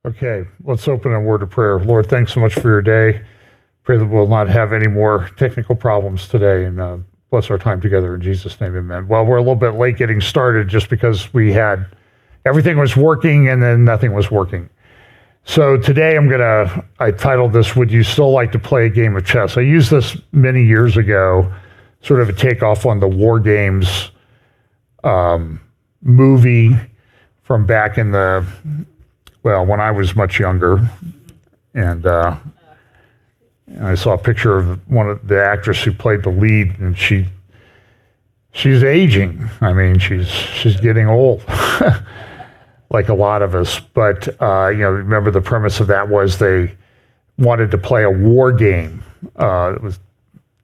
Okay, let's open a word of prayer. Lord, thanks so much for your day. Pray that we'll not have any more technical problems today, and bless our time together in Jesus' name, amen. Well, we're a little bit late getting started just because everything was working and then nothing was working. So today I titled this, Would You Still Like to Play a Game of Chess? I used this many years ago, sort of a takeoff on the War Games movie from back in when I was much younger. And I saw a picture of one of the actress who played the lead, and she's aging. I mean, she's getting old, like a lot of us. But remember the premise of that was they wanted to play a war game.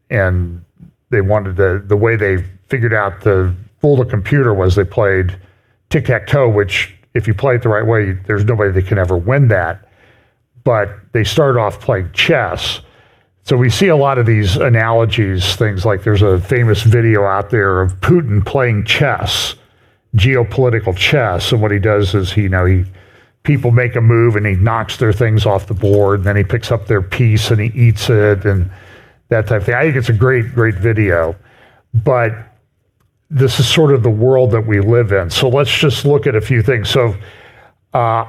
And they wanted the way they figured out to fool the computer was they played tic-tac-toe, which if you play it the right way, there's nobody that can ever win that. But they started off playing chess. So we see a lot of these analogies, things like there's a famous video out there of Putin playing chess, geopolitical chess. And what he does is, people make a move and he knocks their things off the board, and then he picks up their piece and he eats it and that type of thing. I think it's a great, great video. But this is sort of the world that we live in. So let's just look at a few things. So for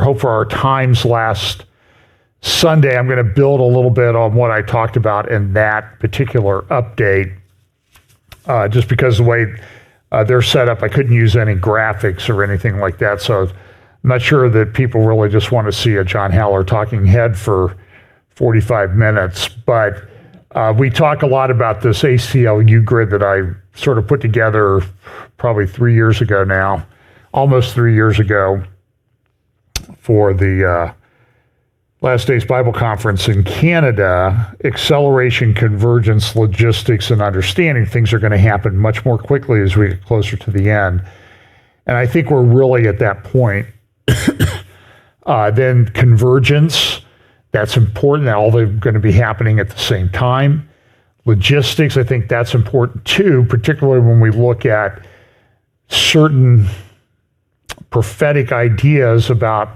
Hope for Our Times last Sunday, I'm going to build a little bit on what I talked about in that particular update, just because the way they're set up, I couldn't use any graphics or anything like that. So I'm not sure that people really just want to see a John Haller talking head for 45 minutes. But we talk a lot about this ACLU grid that I sort of put together probably 3 years ago now, almost 3 years ago, for the Last Days Bible Conference in Canada. Acceleration, convergence, logistics, and understanding. Things are going to happen much more quickly as we get closer to the end. And I think we're really at that point. Then convergence. That's important. All they're going to be happening at the same time. Logistics, I think that's important too, particularly when we look at certain prophetic ideas about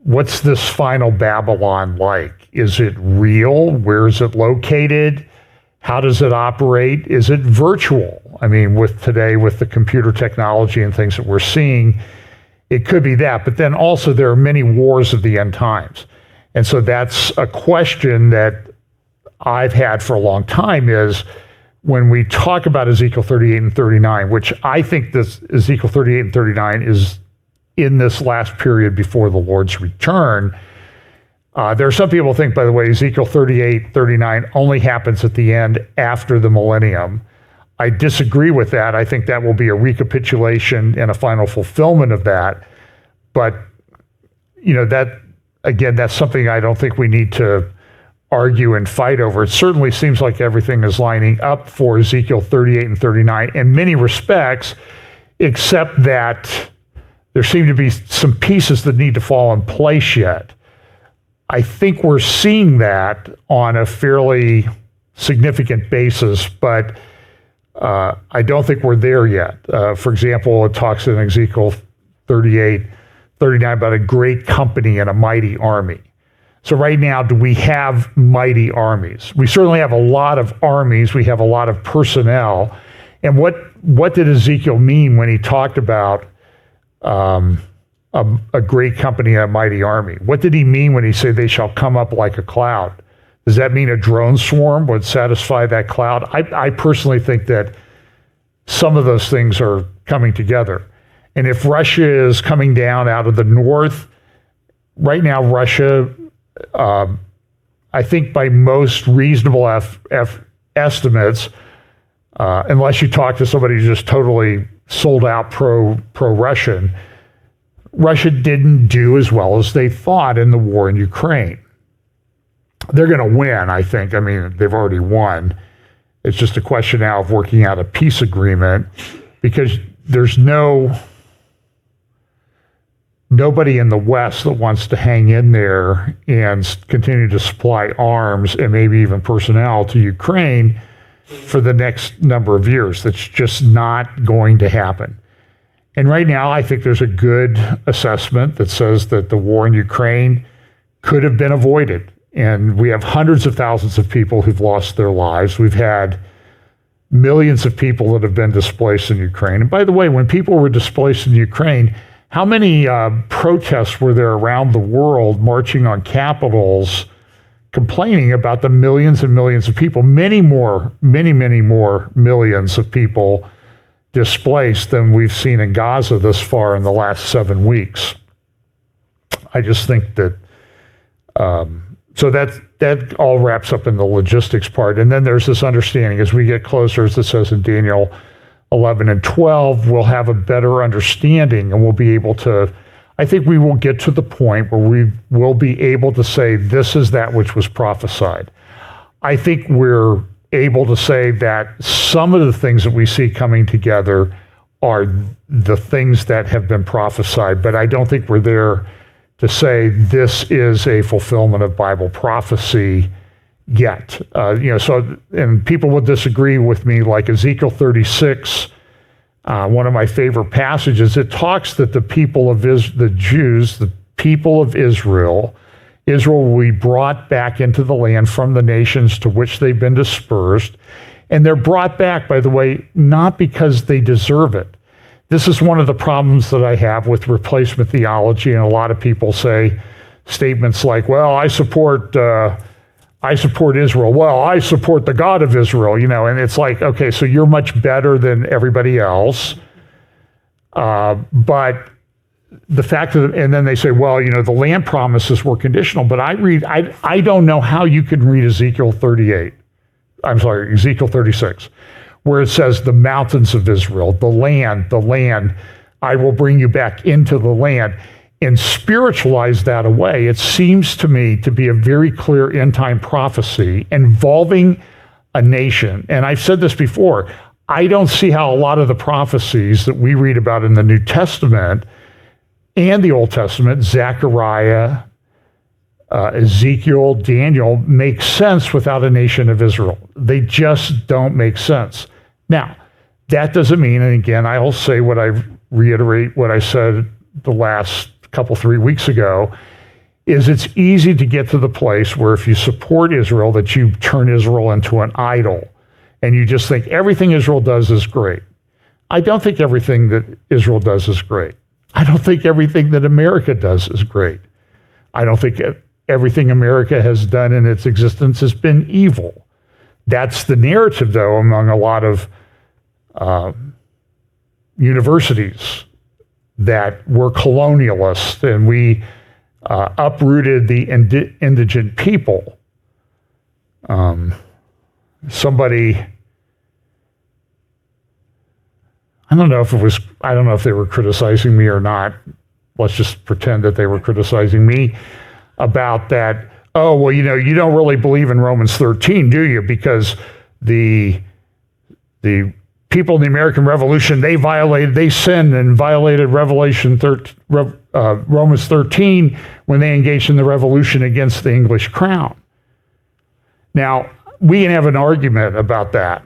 what's this final Babylon like? Is it real? Where is it located? How does it operate? Is it virtual? I mean, with the computer technology and things that we're seeing, it could be that. But then also there are many wars of the end times. And so that's a question that I've had for a long time, is when we talk about Ezekiel 38 and 39, which I think this Ezekiel 38 and 39 is in this last period before the Lord's return. There are some people who think, by the way, Ezekiel 38, 39 only happens at the end after the millennium. I disagree with that. I think that will be a recapitulation and a final fulfillment of that. But, that's something I don't think we need to argue and fight over. It certainly seems like everything is lining up for Ezekiel 38 and 39 in many respects, except that there seem to be some pieces that need to fall in place yet. I think we're seeing that on a fairly significant basis, but I don't think we're there yet. For example, it talks in Ezekiel 38, 39 about a great company and a mighty army. So right now, do we have mighty armies? We certainly have a lot of armies. We have a lot of personnel. And what did Ezekiel mean when he talked about a great company and a mighty army? What did he mean when he said they shall come up like a cloud? Does that mean a drone swarm would satisfy that cloud? I personally think that some of those things are coming together. And if Russia is coming down out of the north, right now Russia, I think by most reasonable estimates, unless you talk to somebody who's just totally sold out pro-Russian, Russia didn't do as well as they thought in the war in Ukraine. They're going to win, I think. I mean, they've already won. It's just a question now of working out a peace agreement, because there's nobody in the West that wants to hang in there and continue to supply arms and maybe even personnel to Ukraine for the next number of years. That's just not going to happen. And right now, I think there's a good assessment that says that the war in Ukraine could have been avoided. And we have hundreds of thousands of people who've lost their lives. We've had millions of people that have been displaced in Ukraine. And by the way, when people were displaced in Ukraine, how many protests were there around the world marching on capitals, complaining about the millions and millions of people, many more millions of people displaced than we've seen in Gaza this far in the last 7 weeks. I just think that, so that all wraps up in the logistics part. And then there's this understanding as we get closer, as it says in Daniel 11 and 12, we'll have a better understanding and we'll be able to, I think we will get to the point where we will be able to say, this is that which was prophesied. I think we're able to say that some of the things that we see coming together are the things that have been prophesied, but I don't think we're there to say this is a fulfillment of Bible prophecy yet. So, and people will disagree with me, like Ezekiel 36, one of my favorite passages, it talks that the people of the Jews, the people of Israel will be brought back into the land from the nations to which they've been dispersed. And they're brought back, by the way, not because they deserve it. This is one of the problems that I have with replacement theology. And a lot of people say statements like, well, I support Israel. Well, I support the God of Israel, and it's like, okay, so you're much better than everybody else. But the fact that, and then they say, well, the land promises were conditional, but I don't know how you can read Ezekiel 36, where it says the mountains of Israel, the land, I will bring you back into the land, and spiritualize that away. It seems to me to be a very clear end time prophecy involving a nation. And I've said this before, I don't see how a lot of the prophecies that we read about in the New Testament and the Old Testament, Zechariah, Ezekiel, Daniel, make sense without a nation of Israel. They just don't make sense. Now, that doesn't mean, and again, I'll say reiterate what I said the last 3 weeks ago, is it's easy to get to the place where if you support Israel, that you turn Israel into an idol, and you just think everything Israel does is great. I don't think everything that Israel does is great. I don't think everything that America does is great. I don't think everything America has done in its existence has been evil. That's the narrative, though, among a lot of universities, that we're colonialists and we uprooted the indigent people. Somebody, I don't know if they were criticizing me or not. Let's just pretend that they were criticizing me about that. Oh, well, you don't really believe in Romans 13, do you? Because the people in the American Revolution, they sinned and violated Romans 13 when they engaged in the revolution against the English crown. Now, we can have an argument about that,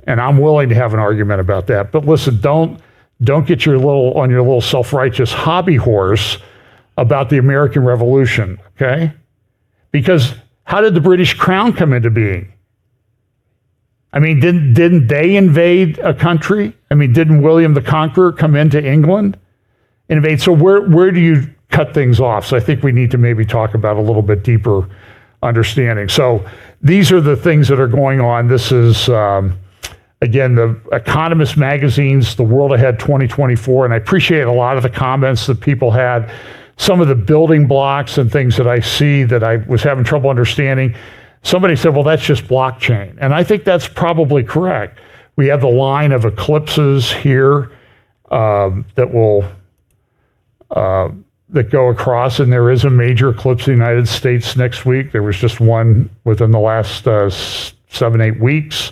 and I'm willing to have an argument about that. But listen, don't get your little self-righteous hobby horse about the American Revolution, okay? Because how did the British crown come into being? I mean, didn't they invade a country? I mean, didn't William the Conqueror come into England? Invade. So where do you cut things off? So I think we need to maybe talk about a little bit deeper understanding. So these are the things that are going on. This is, again, the Economist magazine's The World Ahead 2024, and I appreciate a lot of the comments that people had. Some of the building blocks and things that I see that I was having trouble understanding. Somebody said, well, that's just blockchain. And I think that's probably correct. We have the line of eclipses here that go across, and there is a major eclipse in the United States next week. There was just one within the last 7-8 weeks.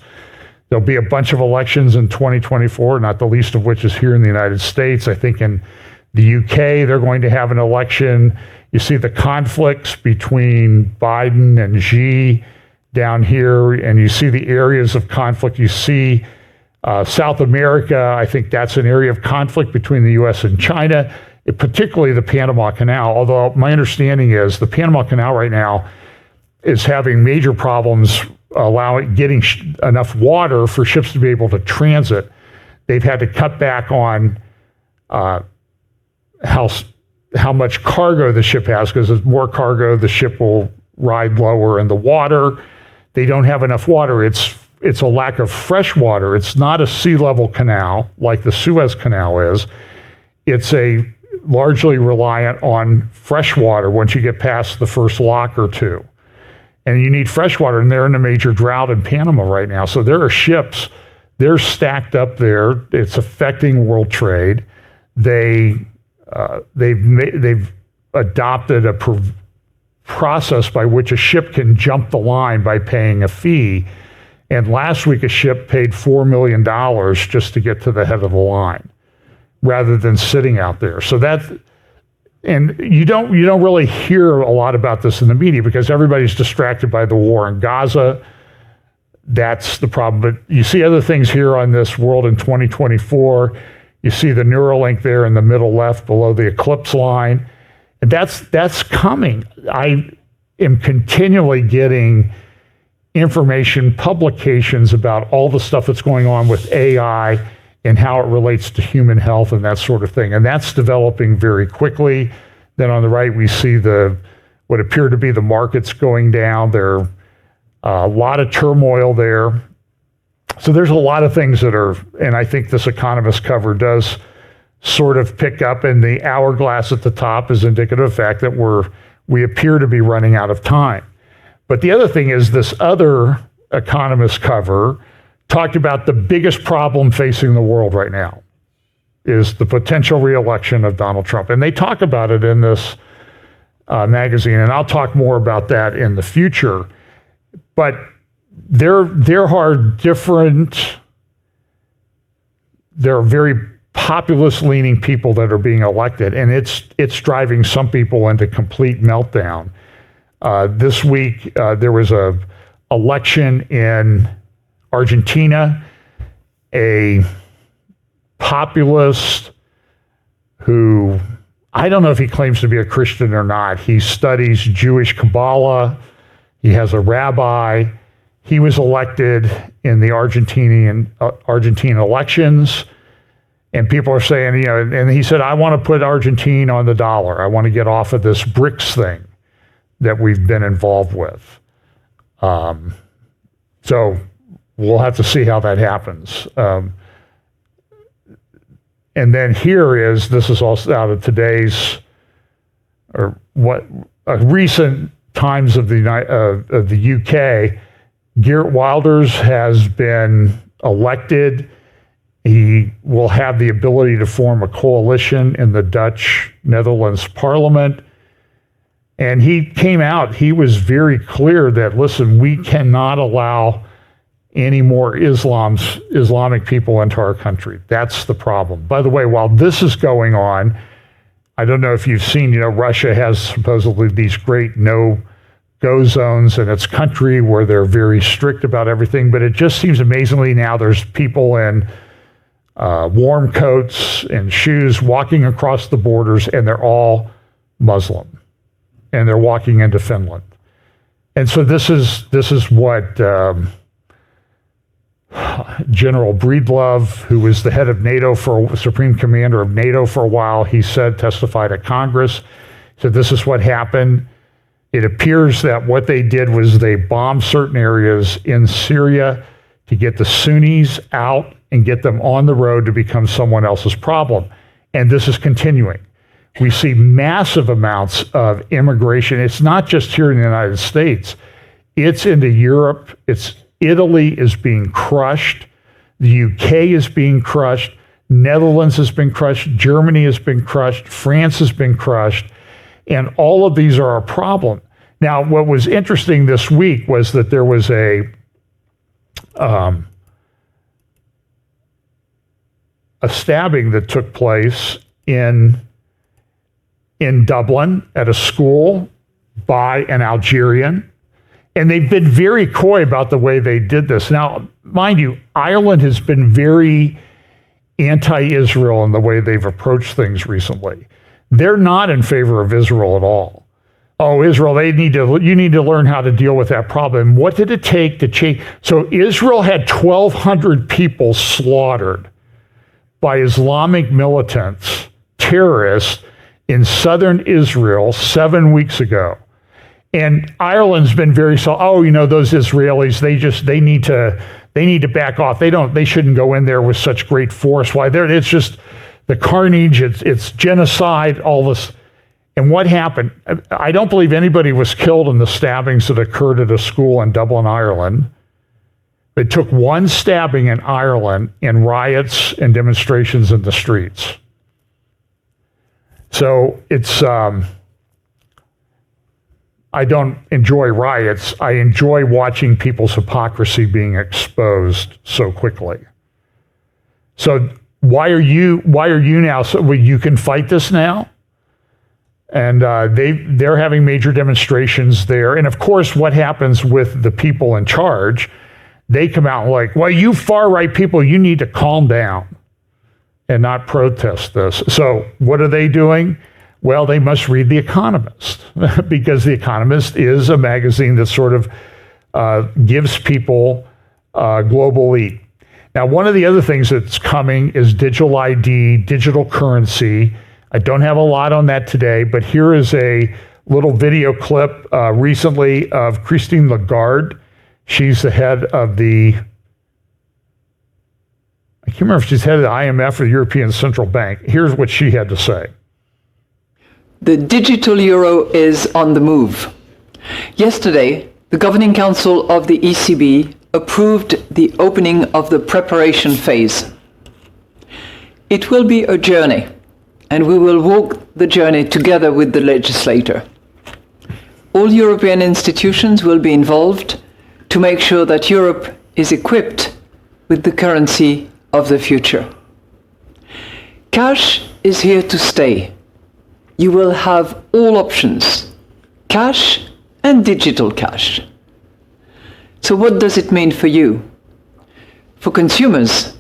There'll be a bunch of elections in 2024, not the least of which is here in the United States. I think in the UK, they're going to have an election. You see the conflicts between Biden and Xi down here, and you see the areas of conflict. You see South America, I think that's an area of conflict between the U.S. and China, particularly the Panama Canal. Although my understanding is the Panama Canal right now is having major problems getting enough water for ships to be able to transit. They've had to cut back on how much cargo the ship has, because as more cargo, the ship will ride lower in the water. They don't have enough water. It's a lack of fresh water. It's not a sea level canal like the Suez Canal is. It's largely reliant on fresh water once you get past the first lock or two. And you need fresh water, and they're in a major drought in Panama right now. So there are ships, they're stacked up there. It's affecting world trade. They've adopted a process by which a ship can jump the line by paying a fee. And last week, a ship paid $4 million just to get to the head of the line, rather than sitting out there. So and you don't really hear a lot about this in the media because everybody's distracted by the war in Gaza. That's the problem. But you see other things here on this world in 2024. You see the Neuralink there in the middle left below the eclipse line. And that's coming. I am continually getting information, publications about all the stuff that's going on with AI and how it relates to human health and that sort of thing. And that's developing very quickly. Then on the right, we see what appear to be the markets going down. There are a lot of turmoil there. So there's a lot of things and I think this Economist cover does sort of pick up, and the hourglass at the top is indicative of the fact that we appear to be running out of time. But the other thing is this other Economist cover talked about the biggest problem facing the world right now is the potential reelection of Donald Trump. And they talk about it in this magazine, and I'll talk more about that in the future. But there are very populist-leaning people that are being elected, and it's driving some people into complete meltdown. This week, there was a election in Argentina, a populist who, I don't know if he claims to be a Christian or not. He studies Jewish Kabbalah. He has a rabbi. He was elected in the Argentine elections. And people are saying, and he said, I want to put Argentina on the dollar. I want to get off of this BRICS thing that we've been involved with. So we'll have to see how that happens. And then this is also out of today's, recent Times of the UK. Geert Wilders has been elected. He will have the ability to form a coalition in the Netherlands Parliament. And he came out, he was very clear that, listen, we cannot allow any more Islamic people into our country. That's the problem. By the way, while this is going on, I don't know if you've seen, Russia has supposedly these great no-go zones in its country where they're very strict about everything, but it just seems amazingly now there's people in warm coats and shoes walking across the borders, and they're all Muslim, and they're walking into Finland. And so this is what General Breedlove, who was the head of NATO Supreme Commander of NATO for a while, testified at Congress, said this is what happened. It appears that what they did was they bombed certain areas in Syria to get the Sunnis out and get them on the road to become someone else's problem. And this is continuing. We see massive amounts of immigration. It's not just here in the United States. It's into Europe. Italy is being crushed. The UK is being crushed. Netherlands has been crushed. Germany has been crushed. France has been crushed. And all of these are a problem. Now, what was interesting this week was that there was a stabbing that took place in Dublin at a school by an Algerian. And they've been very coy about the way they did this. Now, mind you, Ireland has been very anti-Israel in the way they've approached things recently. They're not in favor of Israel at all. Oh, Israel, you need to learn how to deal with that problem. What did it take to change? So Israel had 1,200 people slaughtered by Islamic militants, terrorists, in southern Israel 7 weeks ago. And Ireland's been very those Israelis, they need to back off. They shouldn't go in there with such great force. Why it's just the carnage, it's genocide, all this. And what happened? I don't believe anybody was killed in the stabbings that occurred at a school in Dublin, Ireland. It took one stabbing in Ireland and riots and demonstrations in the streets. So it's, I don't enjoy riots. I enjoy watching people's hypocrisy being exposed so quickly. So why are you now, so you can fight this now? And they're having major demonstrations there. And of course, what happens with the people in charge, they come out like, well, you far-right people, you need to calm down and not protest this. So what are they doing? Well, they must read The Economist, because The Economist is a magazine that sort of gives people global elite. Now, one of the other things that's coming is digital ID, digital currency. I don't have a lot on that today, but here is a little video clip recently of Christine Lagarde. She's the head of I can't remember if she's head of the IMF or the European Central Bank. Here's what she had to say. The digital euro is on the move. Yesterday, the Governing Council of the ECB approved the opening of the preparation phase. It will be a journey, and we will walk the journey together with the legislator. All European institutions will be involved to make sure that Europe is equipped with the currency of the future. Cash is here to stay. You will have all options, cash and digital cash. So what does it mean for you? For consumers,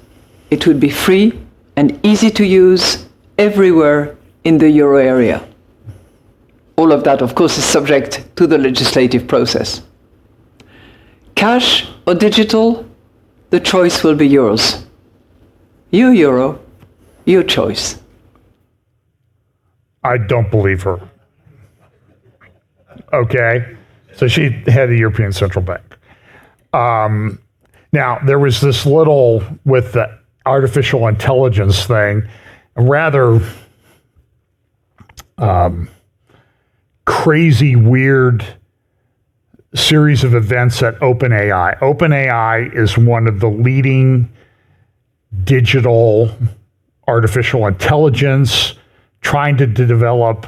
it would be free and easy to use everywhere in the euro area. All of that, of course, is subject to the legislative process. Cash or digital, the choice will be yours. Your euro, your choice. I don't believe her. Okay, so she had the European Central Bank. Now, there was this little, with the artificial intelligence thing, a rather crazy, weird series of events at OpenAI. OpenAI is one of the leading digital artificial intelligence, trying to develop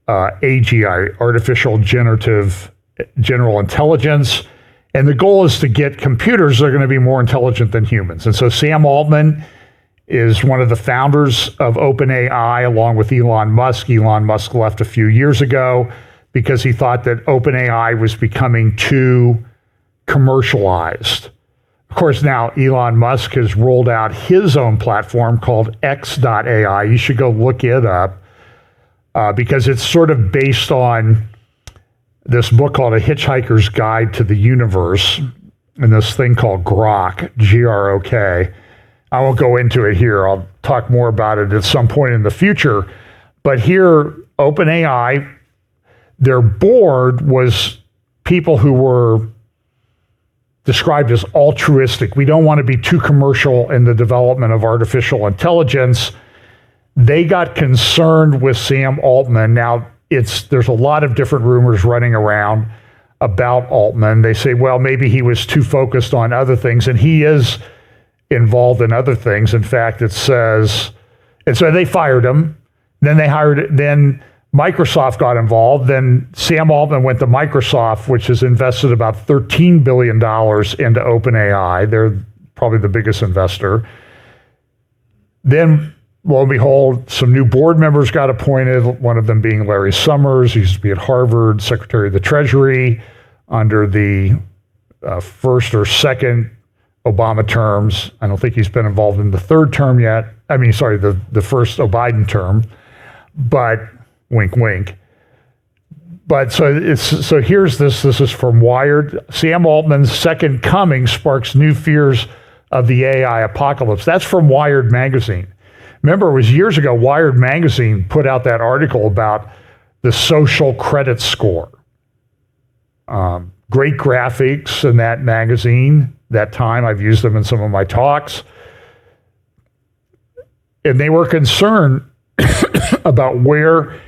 AGI, artificial general intelligence. And the goal is to get computers that are going to be more intelligent than humans. And so Sam Altman is one of the founders of OpenAI, along with Elon Musk. Elon Musk left a few years ago because he thought that OpenAI was becoming too commercialized. Of course, now Elon Musk has rolled out his own platform called X.AI. You should go look it up because it's sort of based on this book called A Hitchhiker's Guide to the Universe and this thing called Grok, Grok. I won't go into it here. I'll talk more about it at some point in the future. But here, OpenAI, their board was people who were described as altruistic. We don't want to be too commercial in the development of artificial intelligence. They got concerned with Sam Altman. Now, there's a lot of different rumors running around about Altman. They say, well, maybe he was too focused on other things, and he is involved in other things. In fact, it says, and so they fired him. Then Microsoft got involved. Then Sam Altman went to Microsoft, which has invested about $13 billion into OpenAI. They're probably the biggest investor. Then, lo and behold, some new board members got appointed, one of them being Larry Summers. He used to be at Harvard, Secretary of the Treasury. under the first or second Obama terms. I don't think he's been involved in the third term yet. The first Biden term, but wink, wink. But so here's this. This is from Wired. Sam Altman's second coming sparks new fears of the AI apocalypse. That's from Wired magazine. Remember, it was years ago, Wired magazine put out that article about the social credit score. Great graphics in that magazine. That time, I've used them in some of my talks. And they were concerned about where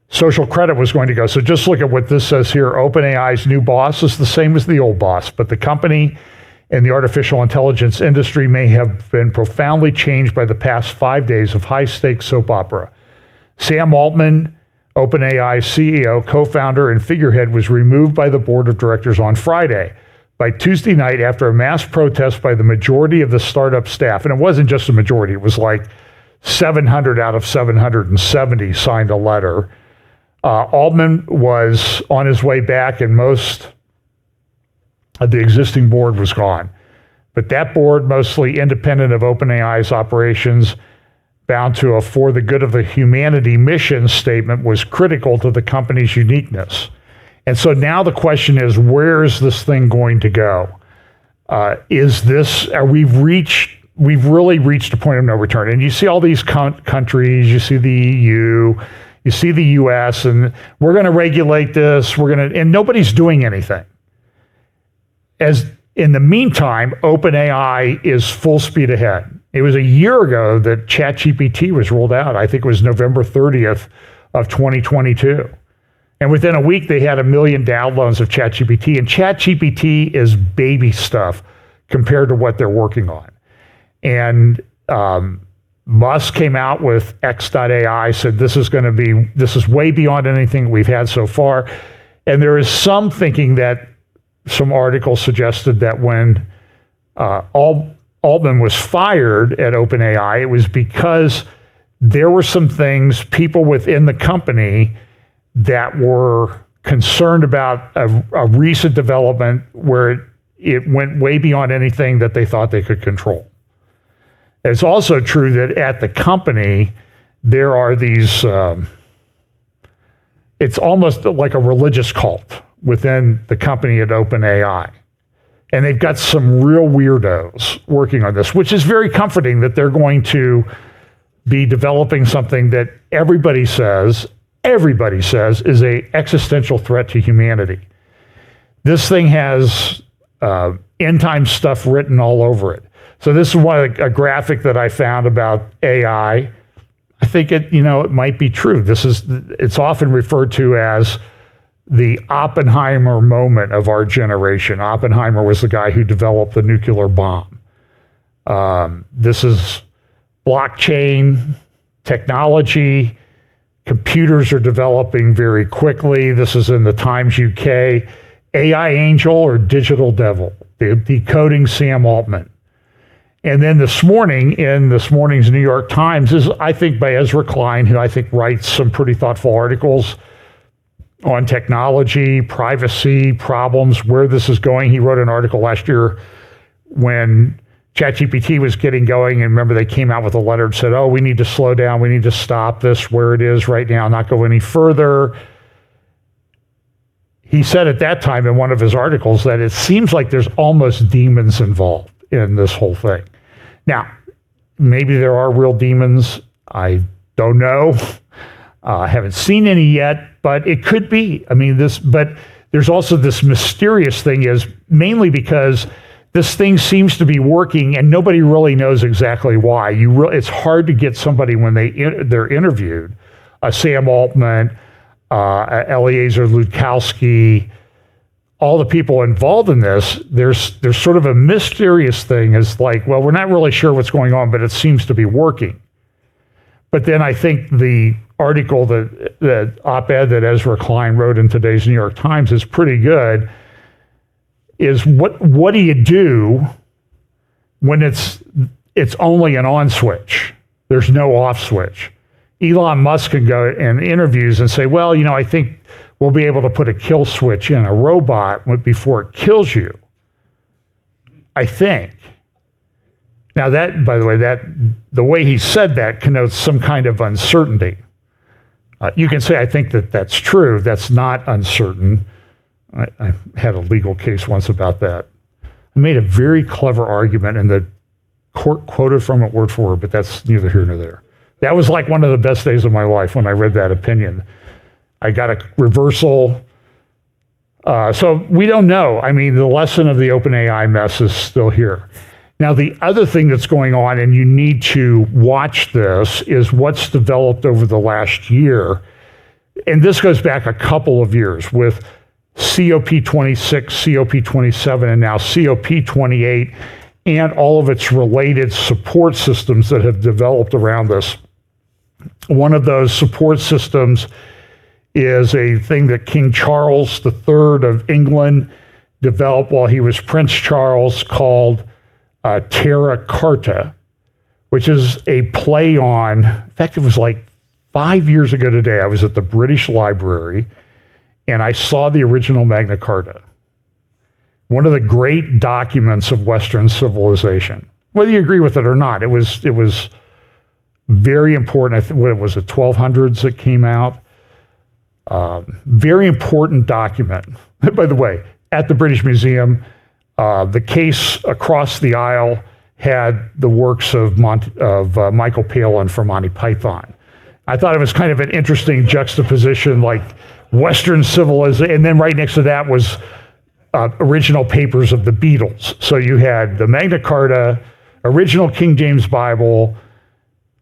social credit was going to go. So just look at what this says here. OpenAI's new boss is the same as the old boss, but the company and the artificial intelligence industry may have been profoundly changed by the past 5 days of high-stakes soap opera. Sam Altman, OpenAI's CEO, co-founder, and figurehead, was removed by the board of directors on Friday. By Tuesday night, after a mass protest by the majority of the startup staff, and it wasn't just a majority, it was like 700 out of 770 signed a letter. Altman was on his way back, and most of the existing board was gone. But that board, mostly independent of OpenAI's operations, bound to a for the good of the humanity mission statement, was critical to the company's uniqueness. And so now the question is, where is this thing going to go? We've really reached a point of no return. And you see all these countries, you see the EU, you see the US, and we're going to regulate this, and nobody's doing anything. As in the meantime, OpenAI is full speed ahead. It was a year ago that ChatGPT was rolled out. I think it was November 30th of 2022. And within a week, they had 1 million downloads of ChatGPT. And ChatGPT is baby stuff compared to what they're working on. And Musk came out with X.AI, said this is way beyond anything we've had so far. And there is some thinking that some articles suggested that when Altman was fired at OpenAI, it was because there were some things, people within the company, that were concerned about a recent development where it went way beyond anything that they thought they could control. It's also true that at the company, there are these, it's almost like a religious cult within the company at OpenAI. And they've got some real weirdos working on this, which is very comforting that they're going to be developing something that everybody says is a existential threat to humanity. This thing has end time stuff written all over it. So this is a graphic that I found about AI. I think it might be true. It's often referred to as the Oppenheimer moment of our generation. Oppenheimer was the guy who developed the nuclear bomb. This is blockchain technology. Computers are developing very quickly. This is in the Times UK. AI angel or digital devil, decoding Sam Altman. And then this morning, in this morning's New York Times, is, I think, by Ezra Klein, who I think writes some pretty thoughtful articles on technology, privacy, problems, where this is going. He wrote an article last year when ChatGPT was getting going, and remember they came out with a letter and said, oh, we need to slow down, we need to stop this where it is right now, not go any further. He said at that time in one of his articles that it seems like there's almost demons involved in this whole thing. Now, maybe there are real demons. I don't know. I haven't seen any yet, but it could be. But there's also this mysterious thing, is mainly because this thing seems to be working and nobody really knows exactly why. It's hard to get somebody when they're interviewed. Sam Altman, Eliezer Ludkowski, all the people involved in this, there's sort of a mysterious thing. Is like, well, we're not really sure what's going on, but it seems to be working. But then I think the article, the op-ed that Ezra Klein wrote in today's New York Times is pretty good, is what do you do when it's only an on switch? There's no off switch. Elon Musk can go in interviews and say, well, I think will be able to put a kill switch in a robot before it kills you. I think. Now that, by the way, the way he said that connotes some kind of uncertainty. You can say, I think that's true. That's not uncertain. I had a legal case once about that. I made a very clever argument, and the court quoted from it word for word, but that's neither here nor there. That was like one of the best days of my life when I read that opinion. I got a reversal. So we don't know. I mean, the lesson of the OpenAI mess is still here. Now, the other thing that's going on, and you need to watch this, is what's developed over the last year. And this goes back a couple of years with COP26, COP27, and now COP28, and all of its related support systems that have developed around this. One of those support systems is a thing that King Charles III of England developed while he was Prince Charles called Terra Carta, which is a play on, in fact, it was like 5 years ago today, I was at the British Library and I saw the original Magna Carta, one of the great documents of Western civilization. Whether you agree with it or not, it was very important. I think what it was, the 1200s it came out. Very important document. By the way, at the British Museum, the case across the aisle had the works of Michael Palin from Monty Python. I thought it was kind of an interesting juxtaposition, like Western civilization, and then right next to that was original papers of the Beatles. So you had the Magna Carta, original King James Bible,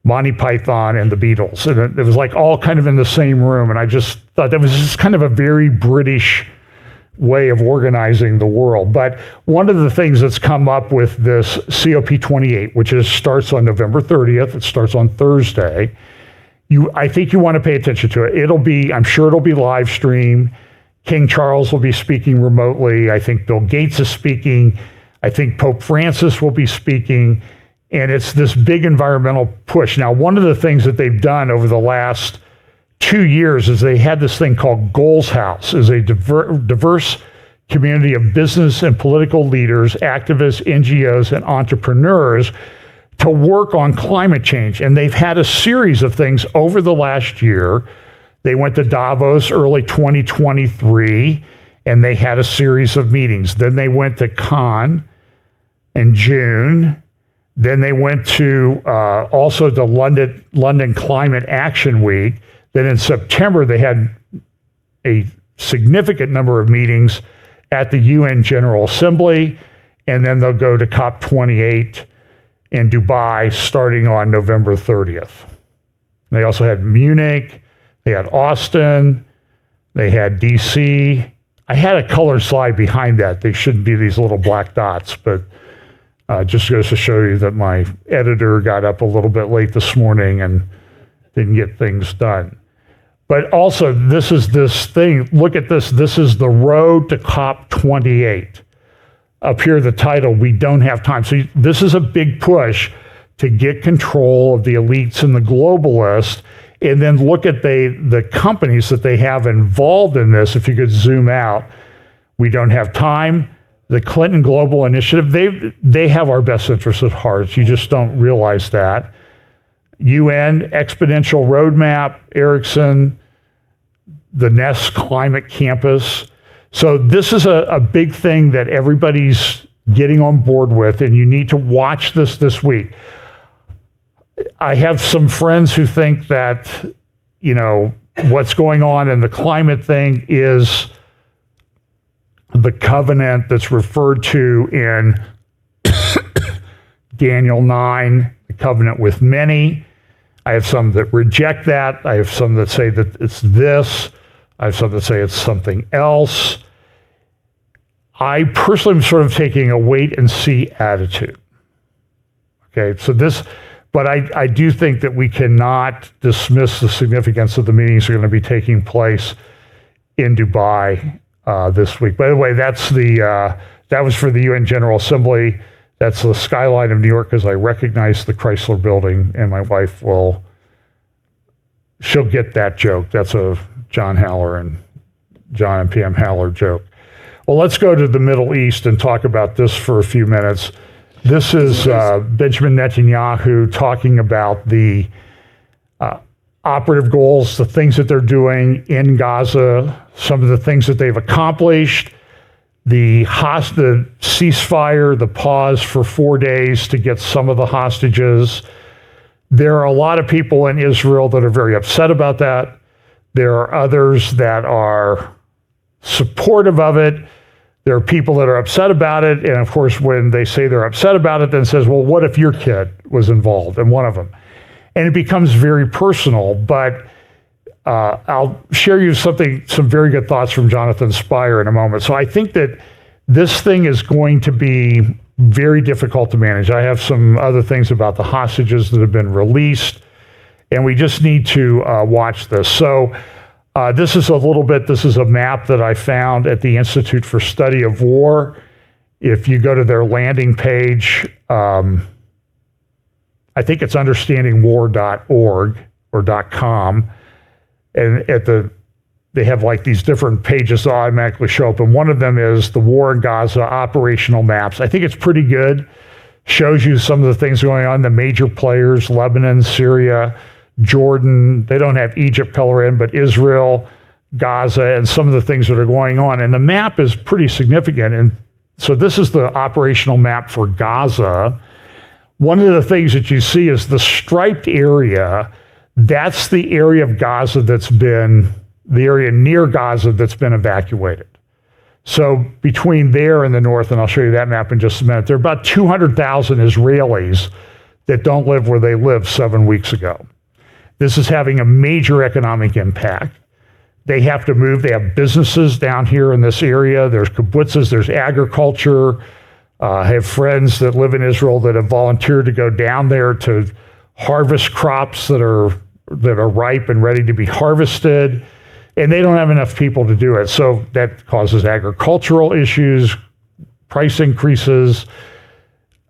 Monty Python, and the Beatles. And it was like all kind of in the same room. And I just thought that was just kind of a very British way of organizing the world. But one of the things that's come up with this COP28, which starts on November 30th, it starts on Thursday. I think you want to pay attention to it. I'm sure it'll be live streamed. King Charles will be speaking remotely. I think Bill Gates is speaking. I think Pope Francis will be speaking. And it's this big environmental push. Now, one of the things that they've done over the last 2 years is they had this thing called Goals House, is a diverse community of business and political leaders, activists, NGOs, and entrepreneurs to work on climate change. And they've had a series of things over the last year. They went to Davos early 2023, and they had a series of meetings. Then they went to Cannes in June. Then they went to also the London Climate Action Week. Then in September, they had a significant number of meetings at the UN General Assembly, and then they'll go to COP28 in Dubai starting on November 30th. They also had Munich, they had Austin, they had DC. I had a color slide behind that. They shouldn't be these little black dots, but just goes to show you that my editor got up a little bit late this morning and didn't get things done. But also, this is this thing. Look at this. This is the road to COP28. Up here, the title, We Don't Have Time. So this is a big push to get control of the elites and the globalists. And then look at the companies that they have involved in this. If you could zoom out, We Don't Have Time. The Clinton Global Initiative, they have our best interests at heart. You just don't realize that. UN Exponential Roadmap, Ericsson, the Nest Climate Campus. So this is a big thing that everybody's getting on board with, and you need to watch this week. I have some friends who think that, what's going on in the climate thing is the covenant that's referred to in Daniel 9, the covenant with many. I have some that reject that. I have some that say that it's this. I have some that say it's something else. I personally am sort of taking a wait and see attitude. Okay, so but I do think that we cannot dismiss the significance of the meetings that are going to be taking place in Dubai this week. By the way, that was for the UN General Assembly. That's the skyline of New York, because I recognize the Chrysler Building, and my wife she'll get that joke. That's a John Halloran John and PM Haller joke. Well, let's go to the Middle East and talk about this for a few minutes. This is Benjamin Netanyahu talking about the operative goals, the things that they're doing in Gaza, some of the things that they've accomplished, the ceasefire, the pause for 4 days to get some of the hostages. There are a lot of people in Israel that are very upset about that. There are others that are supportive of it. There are people that are upset about it. And of course, when they say they're upset about it, then says, well, what if your kid was involved? And one of them. And it becomes very personal, but I'll share you some very good thoughts from Jonathan Spire in a moment. So I think that this thing is going to be very difficult to manage. I have some other things about the hostages that have been released, and we just need to watch this. So this is a map that I found at the Institute for Study of War. If you go to their landing page, I think it's understandingwar.org or .com. And they have like these different pages that automatically show up. And one of them is the war in Gaza operational maps. I think it's pretty good. Shows you some of the things going on, the major players, Lebanon, Syria, Jordan. They don't have Egypt color in, but Israel, Gaza, and some of the things that are going on. And the map is pretty significant. And so this is the operational map for Gaza. One of the things that you see is the striped area. That's the area of Gaza the area near Gaza that's been evacuated. So between there and the north, and I'll show you that map in just a minute, there are about 200,000 Israelis that don't live where they lived 7 weeks ago. This is having a major economic impact. They have to move. They have businesses down here in this area. There's kibbutzes, there's agriculture. I have friends that live in Israel that have volunteered to go down there to harvest crops that are ripe and ready to be harvested, and they don't have enough people to do it. So that causes agricultural issues, price increases,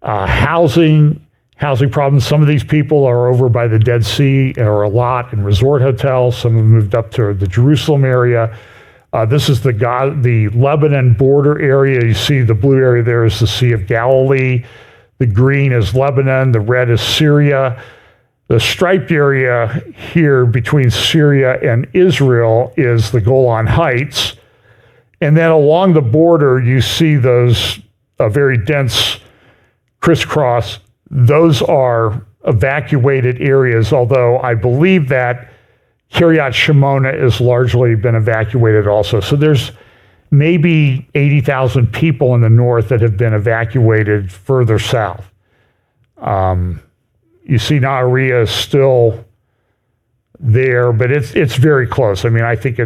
housing problems. Some of these people are over by the Dead Sea or a lot in resort hotels. Some have moved up to the Jerusalem area. This is the Lebanon border area. You see the blue area there is the Sea of Galilee. The green is Lebanon. The red is Syria. The striped area here between Syria and Israel is the Golan Heights. And then along the border, you see those very dense crisscross. Those are evacuated areas, although I believe that Kiryat Shimona has largely been evacuated also. So there's maybe 80,000 people in the north that have been evacuated further south. You see Nahariya is still there, but it's very close. I mean, I think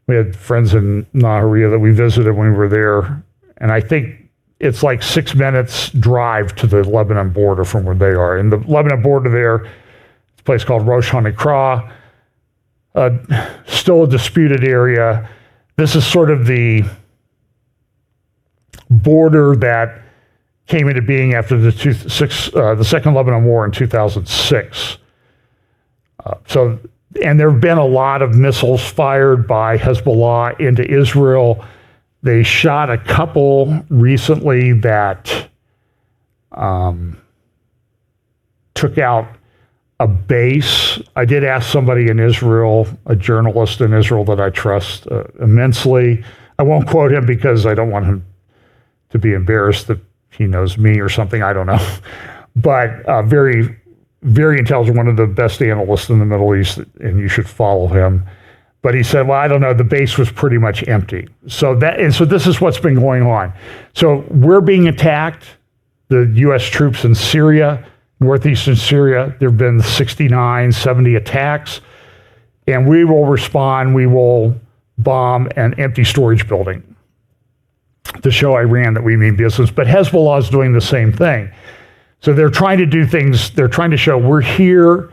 we had friends in Nahariya that we visited when we were there, and I think it's like 6 minutes drive to the Lebanon border from where they are. And the Lebanon border there, it's a place called Rosh HaNikra, still a disputed area. This is sort of the border that came into being after the Second Lebanon War in 2006. And there have been a lot of missiles fired by Hezbollah into Israel. They shot a couple recently that took out a base. I did ask somebody in Israel, a journalist in Israel that I trust immensely. I won't quote him because I don't want him to be embarrassed that he knows me or something. I don't know. But very, very intelligent, one of the best analysts in the Middle East, and you should follow him. But he said, well, I don't know, the base was pretty much empty. So this is what's been going on. So we're being attacked, the U.S. troops in Syria, northeastern Syria. There have been 69, 70 attacks. And we will respond, we will bomb an empty storage building to show Iran that we mean business. But Hezbollah is doing the same thing. So they're trying to do things, they're trying to show we're here,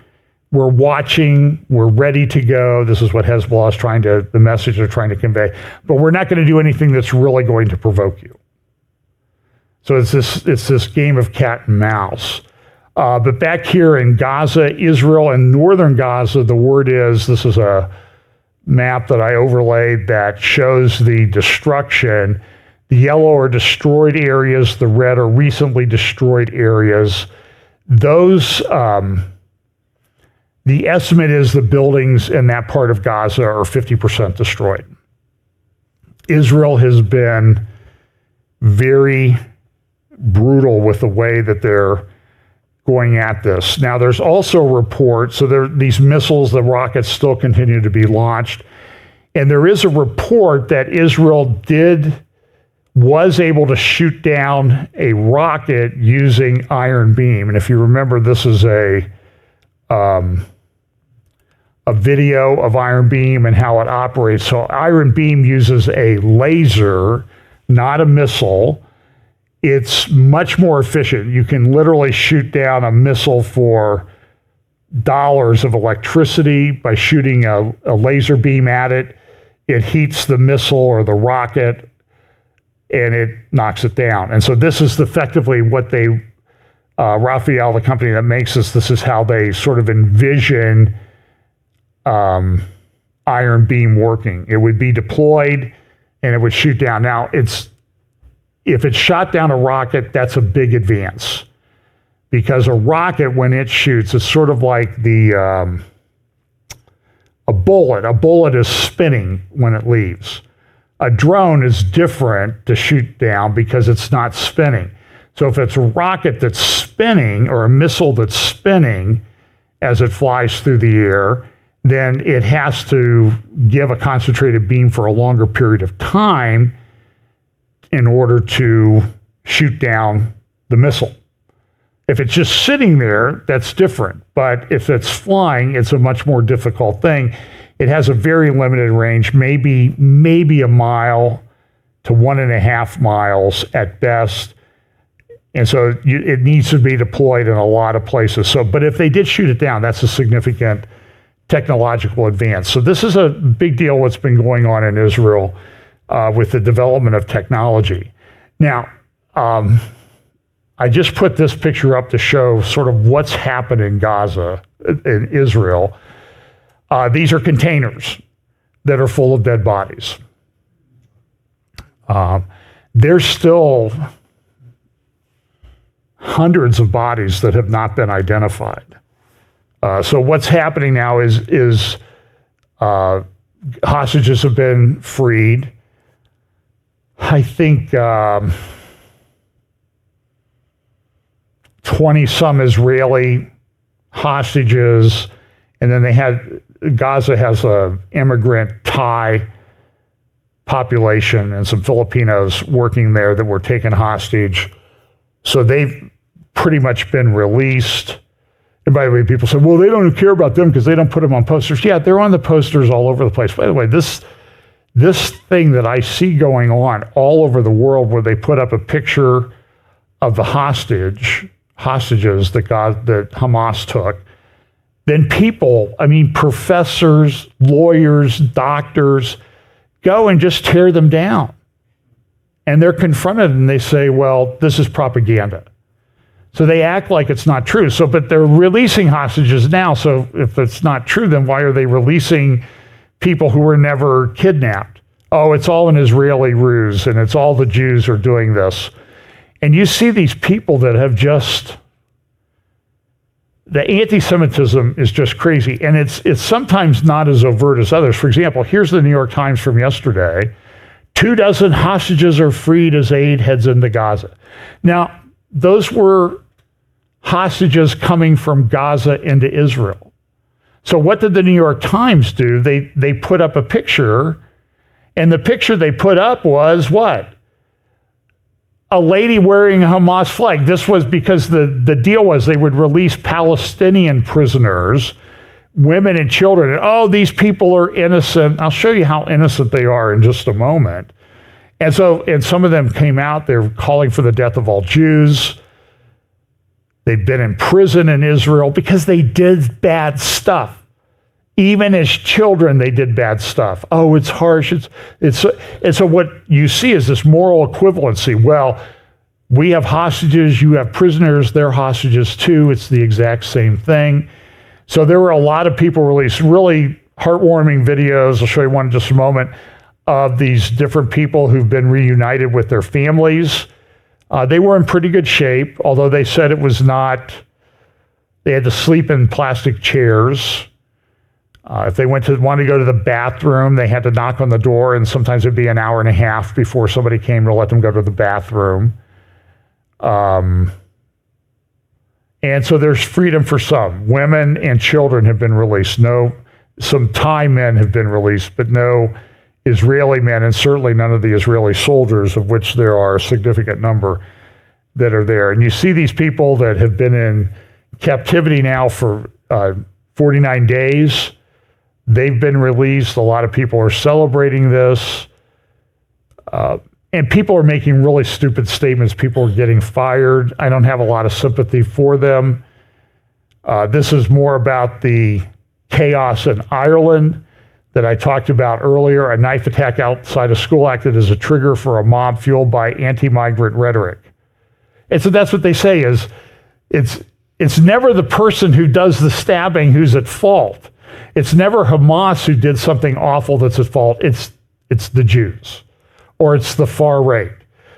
we're watching, we're ready to go. This is what Hezbollah is the message they're trying to convey. But we're not going to do anything that's really going to provoke you. So it's this game of cat and mouse. But back here in Gaza, Israel, and northern Gaza, the word is, this is a map that I overlaid that shows the destruction. The yellow are destroyed areas, the red are recently destroyed areas. Those, the estimate is the buildings in that part of Gaza are 50% destroyed. Israel has been very brutal with the way that they're going at this. Now, there's also reports, so these missiles, the rockets still continue to be launched. And there is a report that Israel was able to shoot down a rocket using iron beam. And if you remember, this is a video of iron beam and how it operates. So iron beam uses a laser, not a missile. It's much more efficient. You can literally shoot down a missile for dollars of electricity by shooting a laser beam at it. It heats the missile or the rocket and it knocks it down. And so this is effectively what they, Raphael, the company that makes this is how they sort of envision iron beam working. It would be deployed and it would shoot down. Now, if it shot down a rocket, that's a big advance. Because a rocket, when it shoots, it's sort of like a bullet. A bullet is spinning when it leaves. A drone is different to shoot down because it's not spinning. So if it's a rocket that's spinning or a missile that's spinning as it flies through the air, then it has to give a concentrated beam for a longer period of time in order to shoot down the missile. If it's just sitting there, that's different. But if it's flying, it's a much more difficult thing. It has a very limited range, maybe a mile to 1.5 miles at best. And so it needs to be deployed in a lot of places. So, but if they did shoot it down, that's a significant technological advance. So this is a big deal what's been going on in Israel with the development of technology. Now, I just put this picture up to show sort of what's happened in Gaza, in Israel. These are containers that are full of dead bodies. There's still hundreds of bodies that have not been identified. So what's happening now is hostages have been freed. I think 20-some Israeli hostages, and then Gaza has a immigrant Thai population and some Filipinos working there that were taken hostage. So they've pretty much been released. And by the way, people say, well, they don't care about them because they don't put them on posters. Yeah, they're on the posters all over the place. By the way, this thing that I see going on all over the world where they put up a picture of the hostages that Hamas took, then people, professors, lawyers, doctors, go and just tear them down. And they're confronted and they say, well, this is propaganda. So they act like it's not true. But they're releasing hostages now. So if it's not true, then why are they releasing people who were never kidnapped? Oh, it's all an Israeli ruse and it's all the Jews are doing this. And you see these people that have the anti-Semitism is just crazy. And it's sometimes not as overt as others. For example, here's the New York Times from yesterday. 24 hostages are freed as aid heads into Gaza. Now, those were hostages coming from Gaza into Israel. So what did the New York Times do? They put up a picture, and the picture they put up was what? A lady wearing a Hamas flag. This was because the deal was they would release Palestinian prisoners, women and children. And, these people are innocent. I'll show you how innocent they are in just a moment. And some of them came out, they're calling for the death of all Jews. They've been in prison in Israel because they did bad stuff. Even as children, they did bad stuff. Oh, it's harsh. And so what you see is this moral equivalency. Well, we have hostages, you have prisoners, they're hostages too. It's the exact same thing. So there were a lot of people released, really heartwarming videos. I'll show you one in just a moment of these different people who've been reunited with their families. They were in pretty good shape, although they said it was not, they had to sleep in plastic chairs. If they wanted to go to the bathroom, they had to knock on the door, and sometimes it'd be an hour and a half before somebody came to let them go to the bathroom. And so there's freedom for some. Women and children have been released. Some Thai men have been released, but no Israeli men, and certainly none of the Israeli soldiers, of which there are a significant number that are there. And you see these people that have been in captivity now for 49 days. They've been released. A lot of people are celebrating this. And people are making really stupid statements. People are getting fired. I don't have a lot of sympathy for them. This is more about the chaos in Ireland that I talked about earlier. A knife attack outside a school acted as a trigger for a mob fueled by anti-migrant rhetoric. And so that's what they say is it's never the person who does the stabbing who's at fault. It's never Hamas who did something awful that's at fault. It's the Jews, or it's the far right.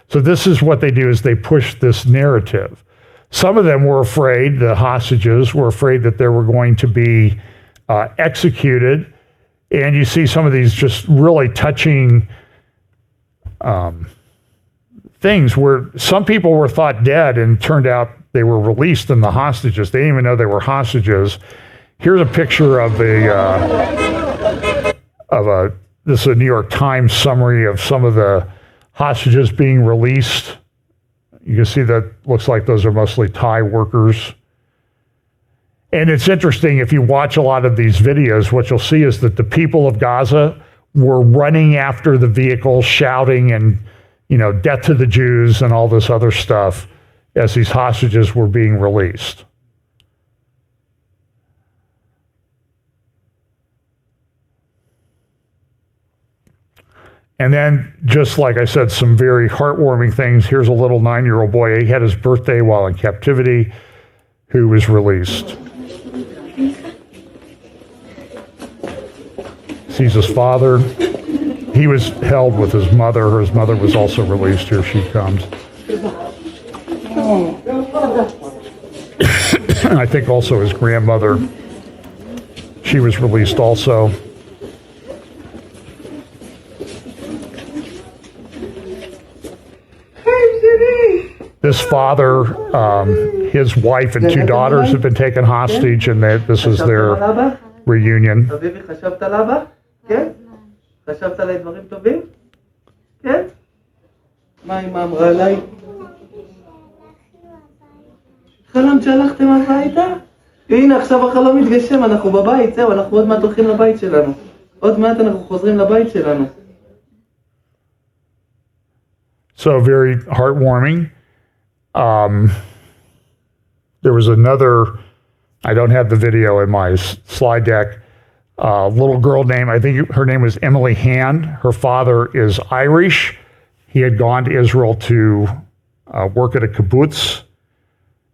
So this is what they do, is they push this narrative. Some of them were afraid, the hostages were afraid that they were going to be executed. And you see some of these just really touching things where some people were thought dead and turned out they were released, and the hostages, they didn't even know they were hostages. Here's a picture of this is a New York Times summary of some of the hostages being released. You can see that looks like those are mostly Thai workers. And it's interesting, if you watch a lot of these videos, what you'll see is that the people of Gaza were running after the vehicle, shouting and, death to the Jews and all this other stuff as these hostages were being released. And then, just like I said, some very heartwarming things. Here's a little 9-year-old boy. He had his birthday while in captivity, who was released. Sees his father. He was held with his mother. His mother was also released. Here she comes. I think also his grandmother. She was released also. This father, his wife and 2 daughters have been taken hostage, and this is their reunion. חשבת עליי דברים טובים? כן? מה אמא אמרה עליי? חלמת שהלכתם הביתה? הנה עכשיו החלום מתגשם, אנחנו בבית, זהו, אנחנו עוד מעט הולכים לבית שלנו. עוד מעט אנחנו חוזרים לבית שלנו. So very heartwarming. There was another, I don't have the video in my slide deck, little girl named, I think her name was Emily Hand. Her father is Irish. He had gone to Israel to work at a kibbutz.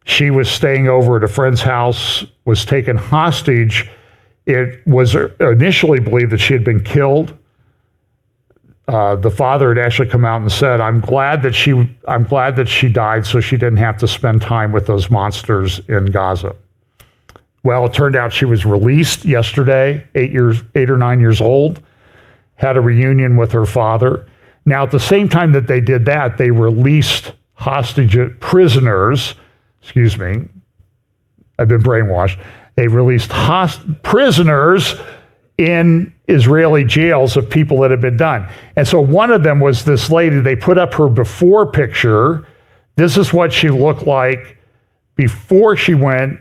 She was staying over at a friend's house, was taken hostage. It was initially believed that she had been killed. The father had actually come out and said, I'm glad that she died so she didn't have to spend time with those monsters in Gaza. Well, it turned out she was released yesterday, 8 or 9 years old, had a reunion with her father. Now, at the same time that they did that, they released prisoners, I've been brainwashed. They released prisoners in Israeli jails of people that had been done. And so one of them was this lady. They put up her before picture. This is what she looked like before she went,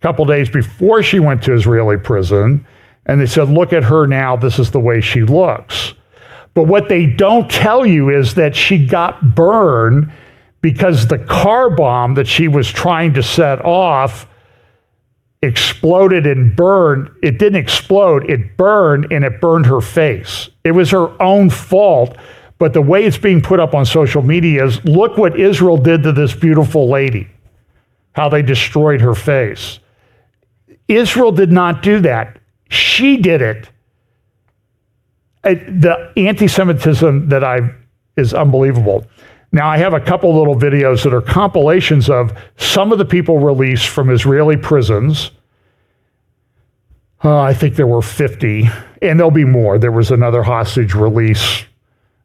couple days before she went to Israeli prison, and they said, look at her now, this is the way she looks. But what they don't tell you is that she got burned because the car bomb that she was trying to set off exploded and burned. It didn't explode, it burned, and it burned her face. It was her own fault, but the way it's being put up on social media is, look what Israel did to this beautiful lady, how they destroyed her face. Israel did not do that. She did it. The anti-Semitism is unbelievable. Now, I have a couple little videos that are compilations of some of the people released from Israeli prisons. I think there were 50, and there'll be more. There was another hostage release,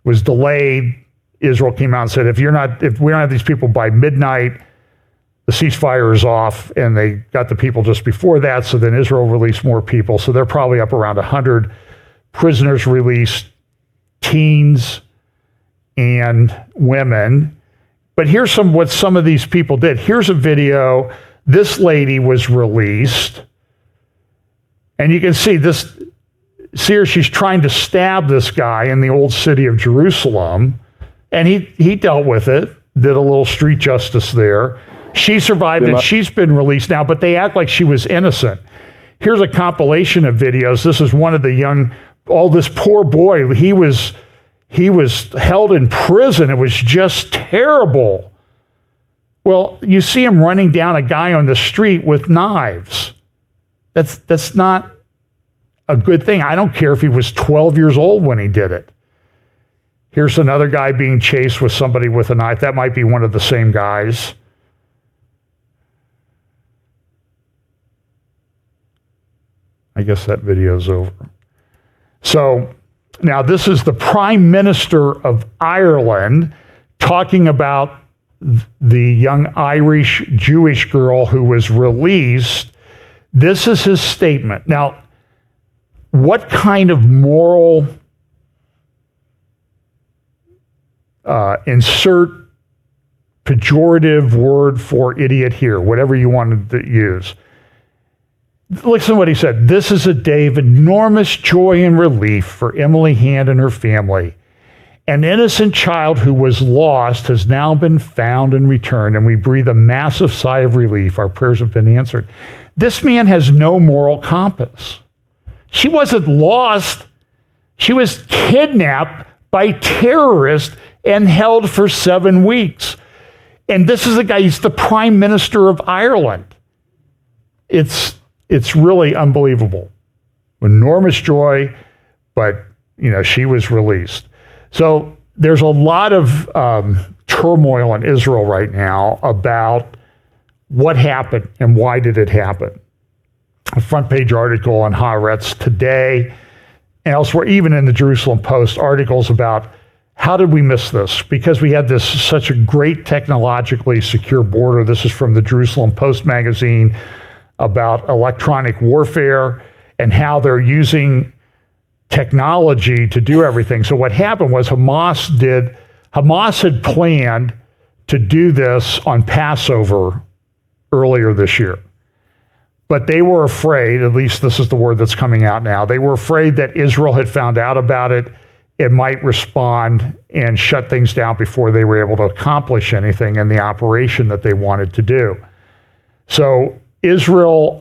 was delayed. Israel came out and said, if we don't have these people by midnight, the ceasefire is off, and they got the people just before that, so then Israel released more people. So they're probably up around 100 prisoners released, teens and women. But here's what some of these people did. Here's a video. This lady was released, and you can see her, she's trying to stab this guy in the old city of Jerusalem, and he dealt with it, did a little street justice there. She survived it. She's been released now, but they act like she was innocent. Here's a compilation of videos. This is one of the this poor boy, he was held in prison. It was just terrible. Well, you see him running down a guy on the street with knives. That's not a good thing. I don't care if he was 12 years old when he did it. Here's another guy being chased with somebody with a knife. That might be one of the same guys. I guess that video's over. So now this is the Prime Minister of Ireland talking about the young Irish Jewish girl who was released. This is his statement. Now, what kind of moral insert pejorative word for idiot here, whatever you wanted to use. Listen to what he said. This is a day of enormous joy and relief for Emily Hand and her family. An innocent child who was lost has now been found and returned, and we breathe a massive sigh of relief. Our prayers have been answered. This man has no moral compass. She wasn't lost. She was kidnapped by terrorists and held for 7 weeks. And this is the guy, he's the Prime Minister of Ireland. It's really unbelievable. Enormous joy, but she was released. So there's a lot of turmoil in Israel right now about what happened and why did it happen. A front page article on Haaretz today and elsewhere, even in the Jerusalem Post, articles about how did we miss this? Because we had such a great technologically secure border. This is from the Jerusalem Post magazine about electronic warfare and how they're using technology to do everything. So what happened was Hamas had planned to do this on Passover earlier this year. But they were afraid, at least this is the word that's coming out now, they were afraid that Israel had found out about it. It might respond and shut things down before they were able to accomplish anything in the operation that they wanted to do. So Israel,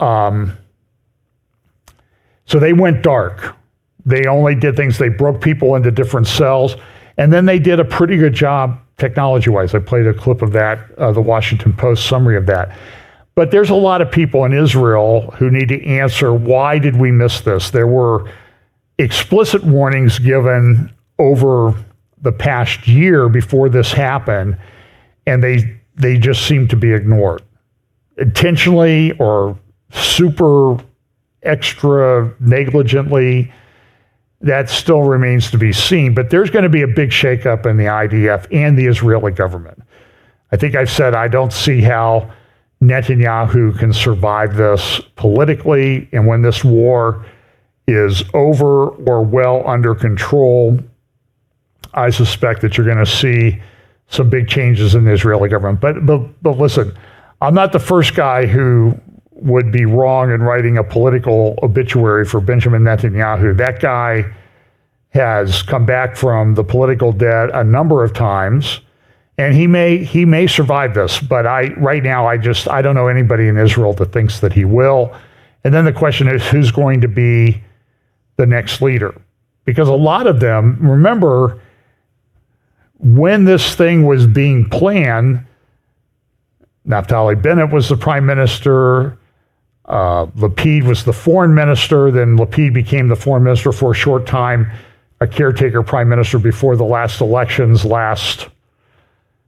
so they went dark. They only did things, they broke people into different cells, and then they did a pretty good job technology-wise. I played a clip of that, the Washington Post summary of that. But there's a lot of people in Israel who need to answer, why did we miss this? There were explicit warnings given over the past year before this happened, and they just seem to be ignored. Intentionally or super extra negligently, that still remains to be seen. But there's going to be a big shakeup in the IDF and the Israeli government. I think I've said I don't see how Netanyahu can survive this politically, and when this war is over or well under control, I suspect that you're going to see some big changes in the Israeli government. But listen, I'm not the first guy who would be wrong in writing a political obituary for Benjamin Netanyahu. That guy has come back from the political dead a number of times, and he may survive this. But right now I don't know anybody in Israel that thinks that he will. And then the question is, who's going to be the next leader? Because a lot of them, remember, when this thing was being planned, Naftali Bennett was the prime minister. Lapid was the foreign minister. Then Lapid became the foreign minister for a short time, a caretaker prime minister before the last elections last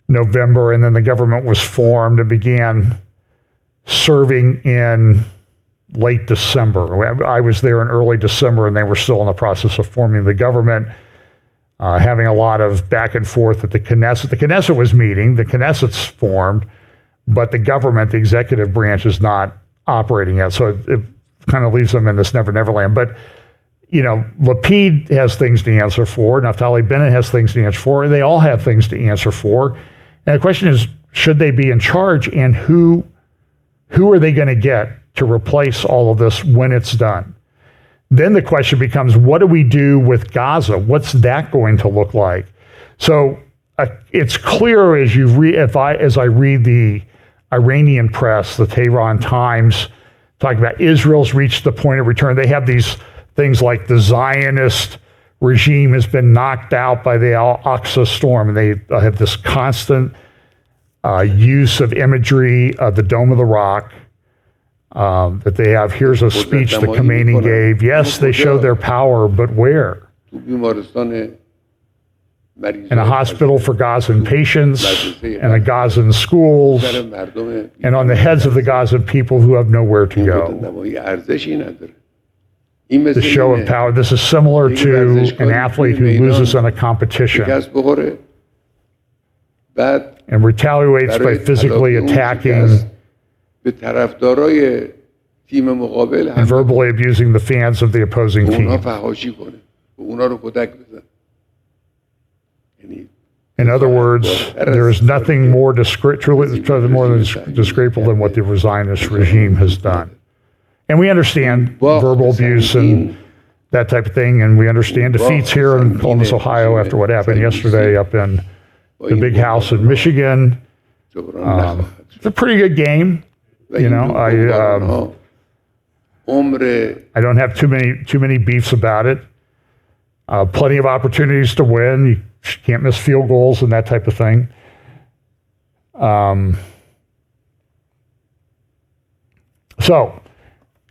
November. And then the government was formed and began serving in late December. I was there in early December, and they were still in the process of forming the government, having a lot of back and forth at the Knesset. The Knesset was meeting, the Knesset's formed, but the government, the executive branch, is not operating yet. So it kind of leaves them in this never land. But, you know, Lapid has things to answer for. Naftali Bennett has things to answer for. They all have things to answer for. And the question is, should they be in charge, and who are they going to get to replace all of this when it's done? Then the question becomes, what do we do with Gaza? What's that going to look like? So it's clear as I read the Iranian press, the Tehran Times, talking about Israel's reached the point of return. They have these things like the Zionist regime has been knocked out by the Al-Aqsa storm, and they have this constant use of imagery of the Dome of the Rock that they have. Here's a speech that Khomeini gave. Yes, they show their power, but where? In a hospital for Gazan patients, and a Gazan schools, and on the heads of the Gazan people who have nowhere to go. The show of power. This is similar to an athlete who loses in a competition and retaliates by physically attacking and verbally abusing the fans of the opposing team. In other words, there is nothing more disgraceful than what the Zionist regime has done. And we understand verbal abuse and that type of thing, and we understand defeats here in Columbus, Ohio, after what happened yesterday up in the big house in Michigan. It's a pretty good game. You know, I don't have too many beefs about it. Plenty of opportunities to win. You can't miss field goals and that type of thing. So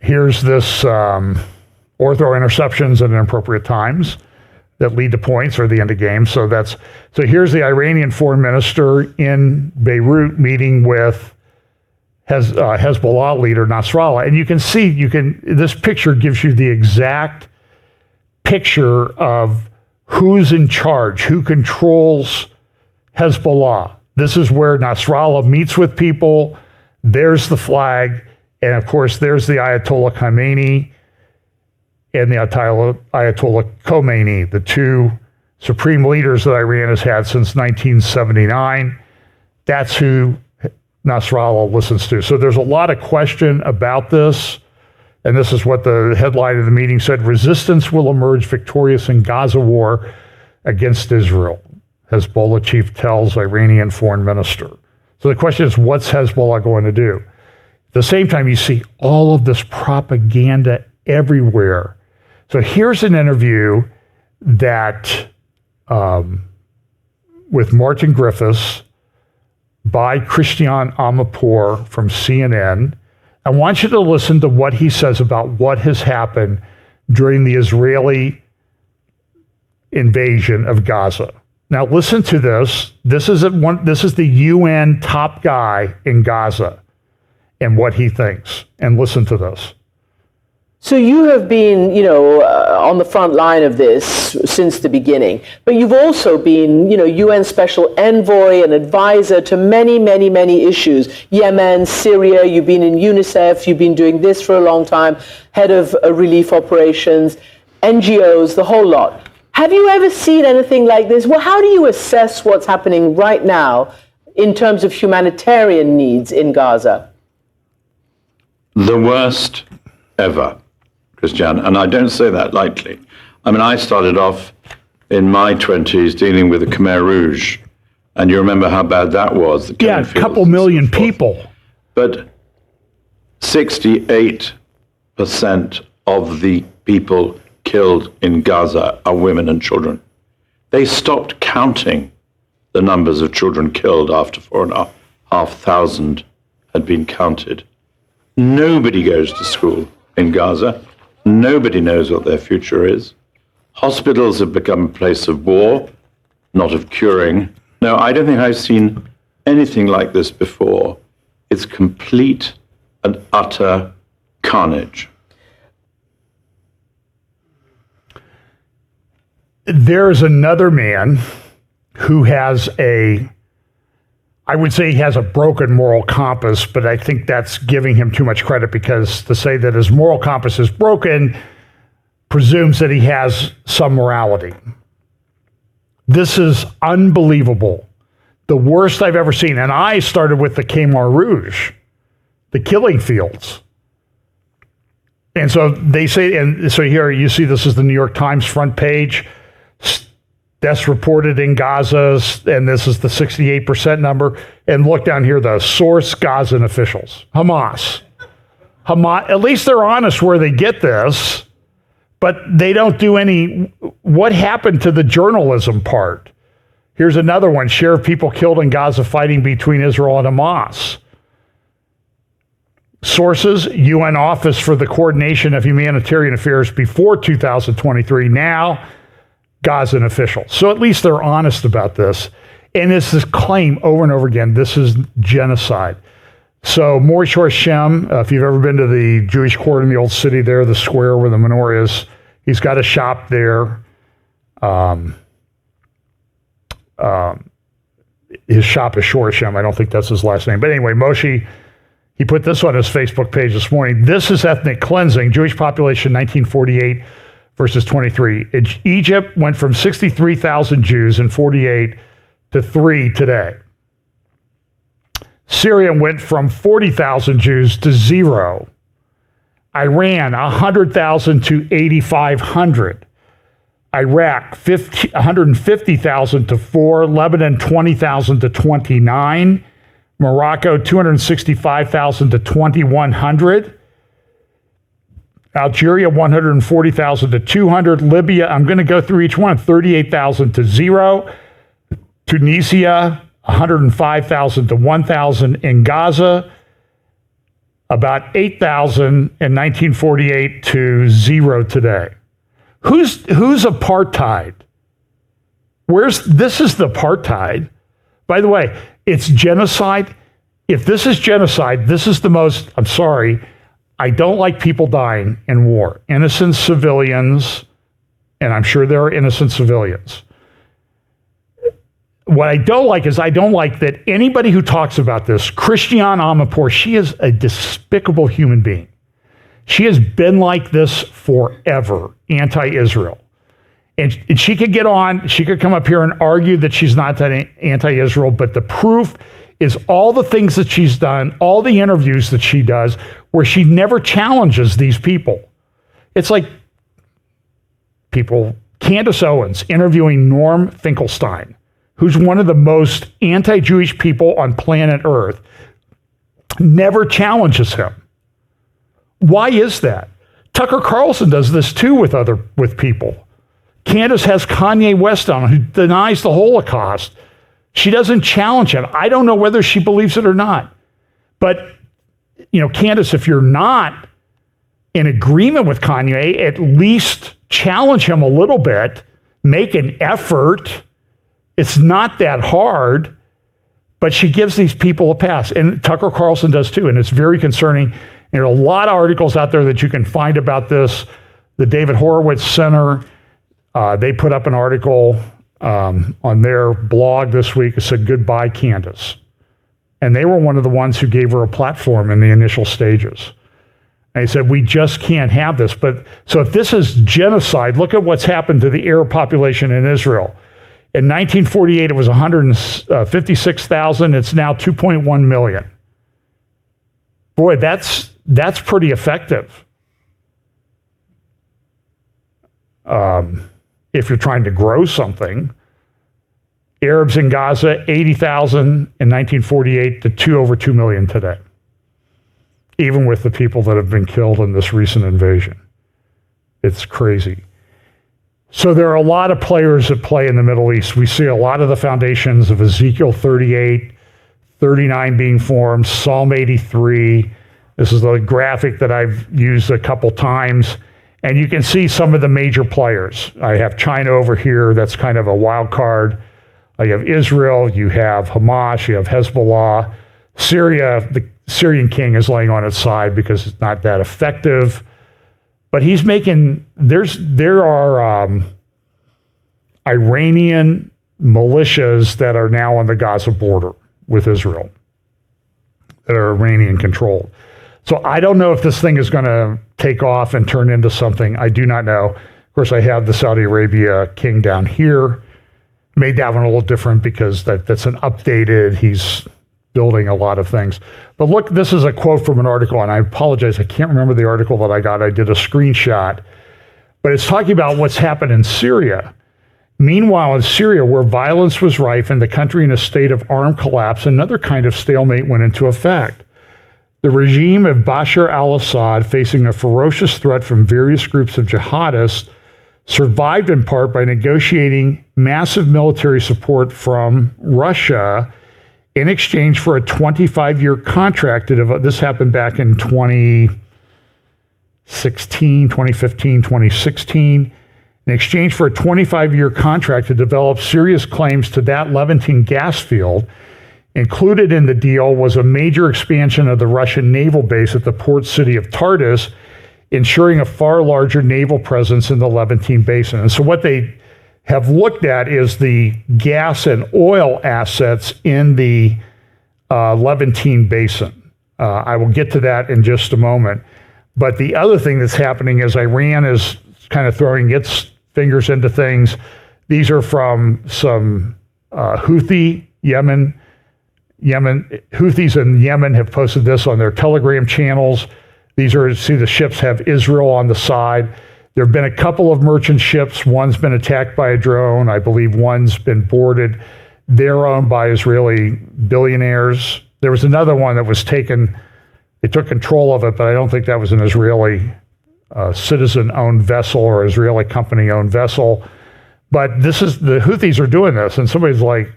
here's this or throw interceptions at inappropriate times that lead to points or the end of games. So here's the Iranian foreign minister in Beirut meeting with Hezbollah leader Nasrallah. And you can see, this picture gives you the exact picture of who's in charge, who controls Hezbollah. This is where Nasrallah meets with people. There's the flag. And of course, there's the Ayatollah Khamenei and the Ayatollah Khomeini, the two supreme leaders that Iran has had since 1979. That's who Nasrallah listens to. So there's a lot of question about this. And this is what the headline of the meeting said: resistance will emerge victorious in Gaza war against Israel, Hezbollah chief tells Iranian foreign minister. So the question is, what's Hezbollah going to do? At the same time, you see all of this propaganda everywhere. So here's an interview that with Martin Griffiths by Christian Amanpour from CNN. I want you to listen to what he says about what has happened during the Israeli invasion of Gaza. Now listen to this. This is the UN top guy in Gaza and what he thinks. And listen to this. So you have been, on the front line of this since the beginning, but you've also been, UN special envoy and advisor to many, many, many issues. Yemen, Syria, you've been in UNICEF, you've been doing this for a long time, head of relief operations, NGOs, the whole lot. Have you ever seen anything like this? Well, how do you assess what's happening right now in terms of humanitarian needs in Gaza? The worst ever, Christian, and I don't say that lightly. I mean, I started off in my 20s dealing with the Khmer Rouge, and you remember how bad that was. Yeah, a couple million people. But 68% of the people killed in Gaza are women and children. They stopped counting the numbers of children killed after 4,500 had been counted. Nobody goes to school in Gaza. Nobody knows what their future is. Hospitals have become a place of war, not of curing. No, I don't think I've seen anything like this before. It's complete and utter carnage. There's another man who has I would say he has a broken moral compass, but I think that's giving him too much credit, because to say that his moral compass is broken presumes that he has some morality. This is unbelievable. The worst I've ever seen. And I started with the Khmer Rouge, the killing fields. And so they say, and so here you see this is the New York Times front page. Deaths reported in Gaza, and this is the 68% number. And look down here, the source, Gazan officials. Hamas. At least they're honest where they get this, but they don't do any. What happened to the journalism part? Here's another one. Share of people killed in Gaza fighting between Israel and Hamas. Sources, UN Office for the Coordination of Humanitarian Affairs before 2023. Now, Gazan officials. So at least they're honest about this. And it's this claim over and over again, this is genocide. So Moshe Hashem, if you've ever been to the Jewish quarter in the old city there, the square where the menorah is, he's got a shop there. His shop is Shor Hashem. I don't think that's his last name. But anyway, Moshe, he put this on his Facebook page this morning. This is ethnic cleansing. Jewish population 1948 versus 23. Egypt went from 63,000 Jews in 48 to 3 today. Syria went from 40,000 Jews to 0. Iran, 100,000 to 8,500. Iraq, 150,000 to 4. Lebanon, 20,000 to 29. Morocco, 265,000 to 2,100. Algeria, 140,000 to 200. Libya, I'm going to go through each one, 38,000 to 0. Tunisia, 105,000 to 1,000. In Gaza, about 8,000 in 1948 to 0 today. Who's apartheid? This is the apartheid. By the way, it's genocide. If this is genocide, this is the most, I'm sorry, I don't like people dying in war. Innocent civilians, and I'm sure there are innocent civilians. What I don't like is I don't like that anybody who talks about this, Christiane Amanpour, she is a despicable human being. She has been like this forever, anti-Israel. And she could get on, she could come up here and argue that she's not anti-Israel, but the proof is all the things that she's done, all the interviews that she does, where she never challenges these people. It's like Candace Owens interviewing Norm Finkelstein, who's one of the most anti-Jewish people on planet Earth, never challenges him. Why is that? Tucker Carlson does this too with people. Candace has Kanye West on, who denies the Holocaust. She doesn't challenge him. I don't know whether she believes it or not. But, Candace, if you're not in agreement with Kanye, at least challenge him a little bit, make an effort. It's not that hard, but she gives these people a pass. And Tucker Carlson does too, and it's very concerning. There are a lot of articles out there that you can find about this. The David Horowitz Center, they put up an article on their blog this week. It said, "Goodbye, Candace." And they were one of the ones who gave her a platform in the initial stages. And they said, we just can't have this. But so if this is genocide, look at what's happened to the Arab population in Israel. In 1948, it was 156,000. It's now 2.1 million. Boy, that's pretty effective. If you're trying to grow something. Arabs in Gaza, 80,000 in 1948 to over 2 million today. Even with the people that have been killed in this recent invasion. It's crazy. So there are a lot of players at play in the Middle East. We see a lot of the foundations of Ezekiel 38, 39 being formed, Psalm 83. This is the graphic that I've used a couple times. And you can see some of the major players. I have China over here. That's kind of a wild card. You have Israel. You have Hamas. You have Hezbollah. Syria, the Syrian king is laying on its side because it's not that effective. But he's making, there are Iranian militias that are now on the Gaza border with Israel that are Iranian controlled. So I don't know if this thing is going to take off and turn into something. I do not know. Of course, I have the Saudi Arabia king down here. Made that one a little different because that's an updated, he's building a lot of things. But look, this is a quote from an article, and I apologize, I can't remember the article that I got. I did a screenshot. But it's talking about what's happened in Syria. Meanwhile, in Syria, where violence was rife and the country in a state of armed collapse, another kind of stalemate went into effect. The regime of Bashar al-Assad, facing a ferocious threat from various groups of jihadists, survived in part by negotiating massive military support from Russia in exchange for a 25-year contract. This happened back in 2015, 2016. In exchange for a 25-year contract to develop serious claims to that Levantine gas field. Included in the deal was a major expansion of the Russian naval base at the port city of Tartus, ensuring a far larger naval presence in the Levantine basin. And so what they have looked at is the gas and oil assets in the Levantine basin. I will get to that in just a moment. But the other thing that's happening is Iran is kind of throwing its fingers into things. These are from some Houthi, Houthis in Yemen have posted this on their Telegram channels. These are, see the ships have Israel on the side. There have been a couple of merchant ships. One's been attacked by a drone. I believe one's been boarded. They're owned by Israeli billionaires. There was another one that was taken, they took control of it, but I don't think that was an Israeli citizen-owned vessel or Israeli company-owned vessel. But this is, the Houthis are doing this, and somebody's like,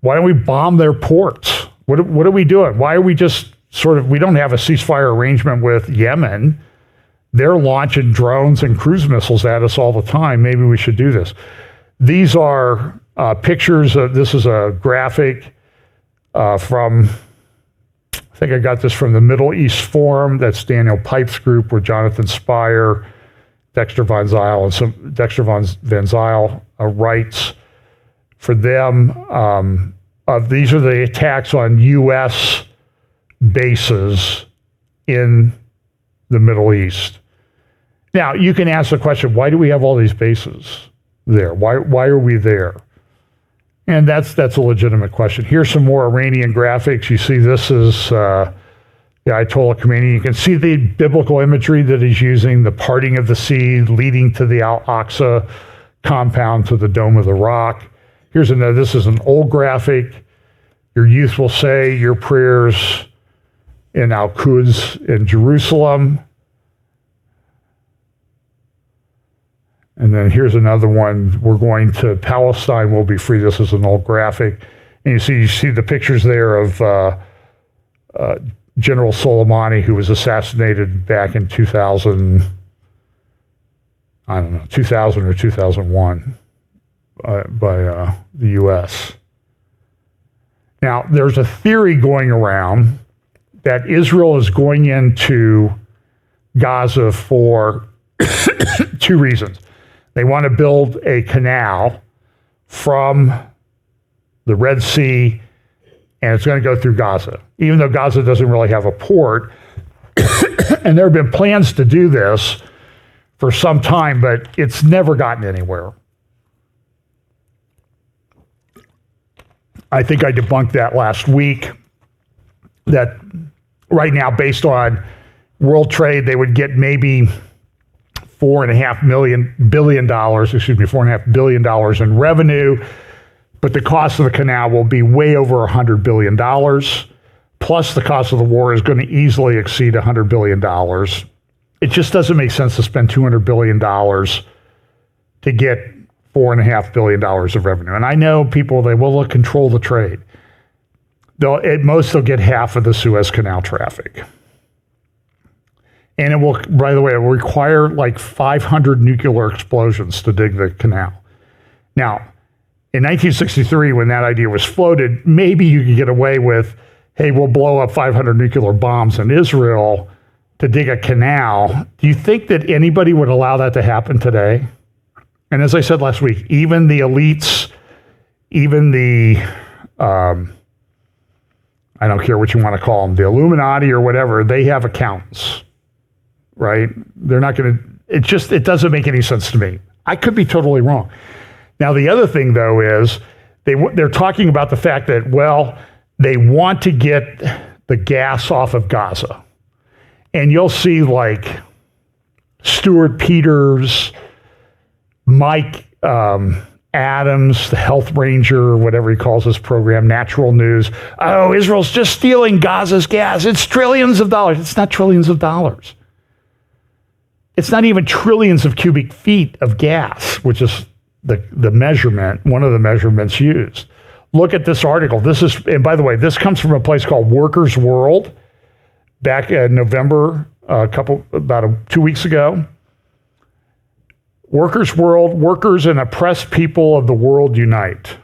why don't we bomb their ports? What are we doing? Why are we just we don't have a ceasefire arrangement with Yemen. They're launching drones and cruise missiles at us all the time. Maybe we should do this. These are pictures of, this is a graphic from, I think I got this from the Middle East Forum. That's Daniel Pipe's group, where Jonathan Spire, Dexter Van Zyl, Van Zyl writes for them. These are the attacks on U.S. bases in the Middle East. Now, you can ask the question, why do we have all these bases there? Why are we there? And that's a legitimate question. Here's some more Iranian graphics. You see this is the Ayatollah Khomeini. You can see the biblical imagery that he's using, the parting of the sea leading to the Al-Aqsa compound, to the Dome of the Rock. Here's another, this is an old graphic. Your youth will say your prayers in Al-Quds in Jerusalem. And then here's another one. We're going to Palestine, will be free. This is an old graphic. And you see the pictures there of General Soleimani, who was assassinated back in 2000 or 2001 by the U.S. Now, there's a theory going around that Israel is going into Gaza for two reasons. They want to build a canal from the Red Sea, and it's going to go through Gaza, even though Gaza doesn't really have a port. And there have been plans to do this for some time, but it's never gotten anywhere. I think I debunked that last week, that right now, based on world trade, they would get maybe $4.5 billion in revenue, but the cost of the canal will be way over $100 billion. Plus, the cost of the war is going to easily exceed $100 billion. It just doesn't make sense to spend $200 billion to get $4.5 billion of revenue. And I know people, they'll control the trade. At most, they'll get half of the Suez Canal traffic. And it will, by the way, it will require like 500 nuclear explosions to dig the canal. Now, in 1963, when that idea was floated, maybe you could get away with, hey, we'll blow up 500 nuclear bombs in Israel to dig a canal. Do you think that anybody would allow that to happen today? And as I said last week, even the elites, even the, I don't care what you want to call them, the Illuminati or whatever, they have accountants, right? They're not going to, it doesn't make any sense to me. I could be totally wrong. Now, the other thing, though, is they're talking about the fact that, well, they want to get the gas off of Gaza. And you'll see like Stuart Peters, Mike Adams, the health ranger, or whatever he calls his program, Natural News. Oh, Israel's just stealing Gaza's gas. It's trillions of dollars. It's not trillions of dollars. It's not even trillions of cubic feet of gas, which is the measurement, one of the measurements used. Look at this article. This is, and by the way, this comes from a place called Workers' World back in November, about 2 weeks ago. Workers' World, workers and oppressed people of the world unite.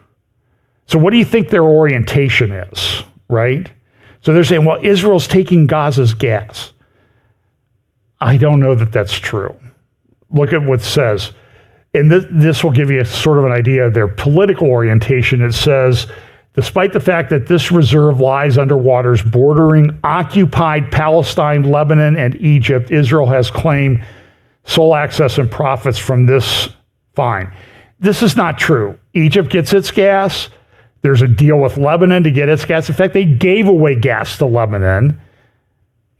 So what do you think their orientation is, right? So they're saying, well, Israel's taking Gaza's gas. I don't know that that's true. Look at what it says. And this will give you sort of an idea of their political orientation. It says, despite the fact that this reserve lies under waters bordering occupied Palestine, Lebanon, and Egypt, Israel has claimed sole access and profits from this find. This is not true. Egypt gets its gas. There's a deal with Lebanon to get its gas. In fact, they gave away gas to Lebanon.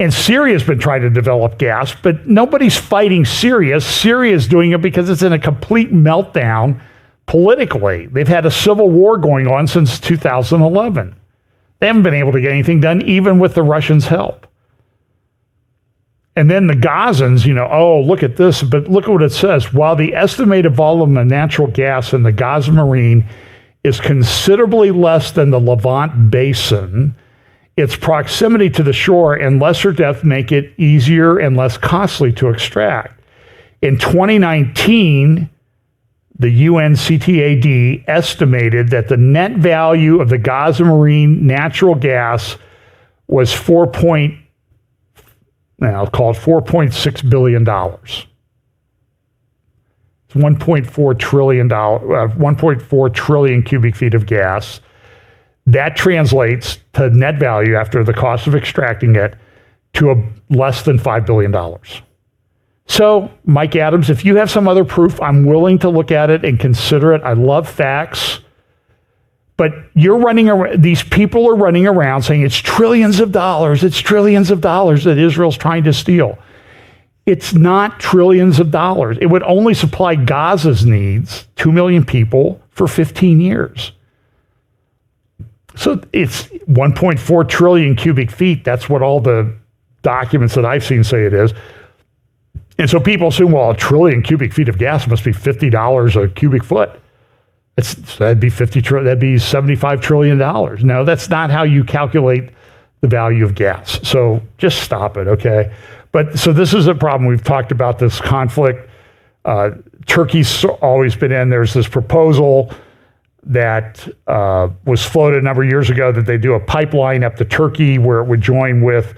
And Syria's been trying to develop gas, but nobody's fighting Syria. Syria's doing it because it's in a complete meltdown politically. They've had a civil war going on since 2011. They haven't been able to get anything done, even with the Russians' help. And then the Gazans, oh, look at this, but look at what it says. While the estimated volume of natural gas in the Gaza Marine is considerably less than the Levant Basin, its proximity to the shore and lesser depth make it easier and less costly to extract. In 2019, the UNCTAD estimated that the net value of the Gaza Marine natural gas was $4.6 billion. It's $1.4 trillion, 1.4 trillion cubic feet of gas. That translates to net value after the cost of extracting it to less than $5 billion. So, Mike Adams, if you have some other proof, I'm willing to look at it and consider it. I love facts. But these people are running around saying it's trillions of dollars that Israel's trying to steal. It's not trillions of dollars. It would only supply Gaza's needs, 2 million people, for 15 years. So it's 1.4 trillion cubic feet. That's what all the documents that I've seen say it is. And so people assume, well, a trillion cubic feet of gas must be $50 a cubic foot. That'd be $75 trillion. No, that's not how you calculate the value of gas. So just stop it, okay? But so this is a problem. We've talked about this conflict. Turkey's always been in. There's this proposal that was floated a number of years ago that they do a pipeline up to Turkey where it would join with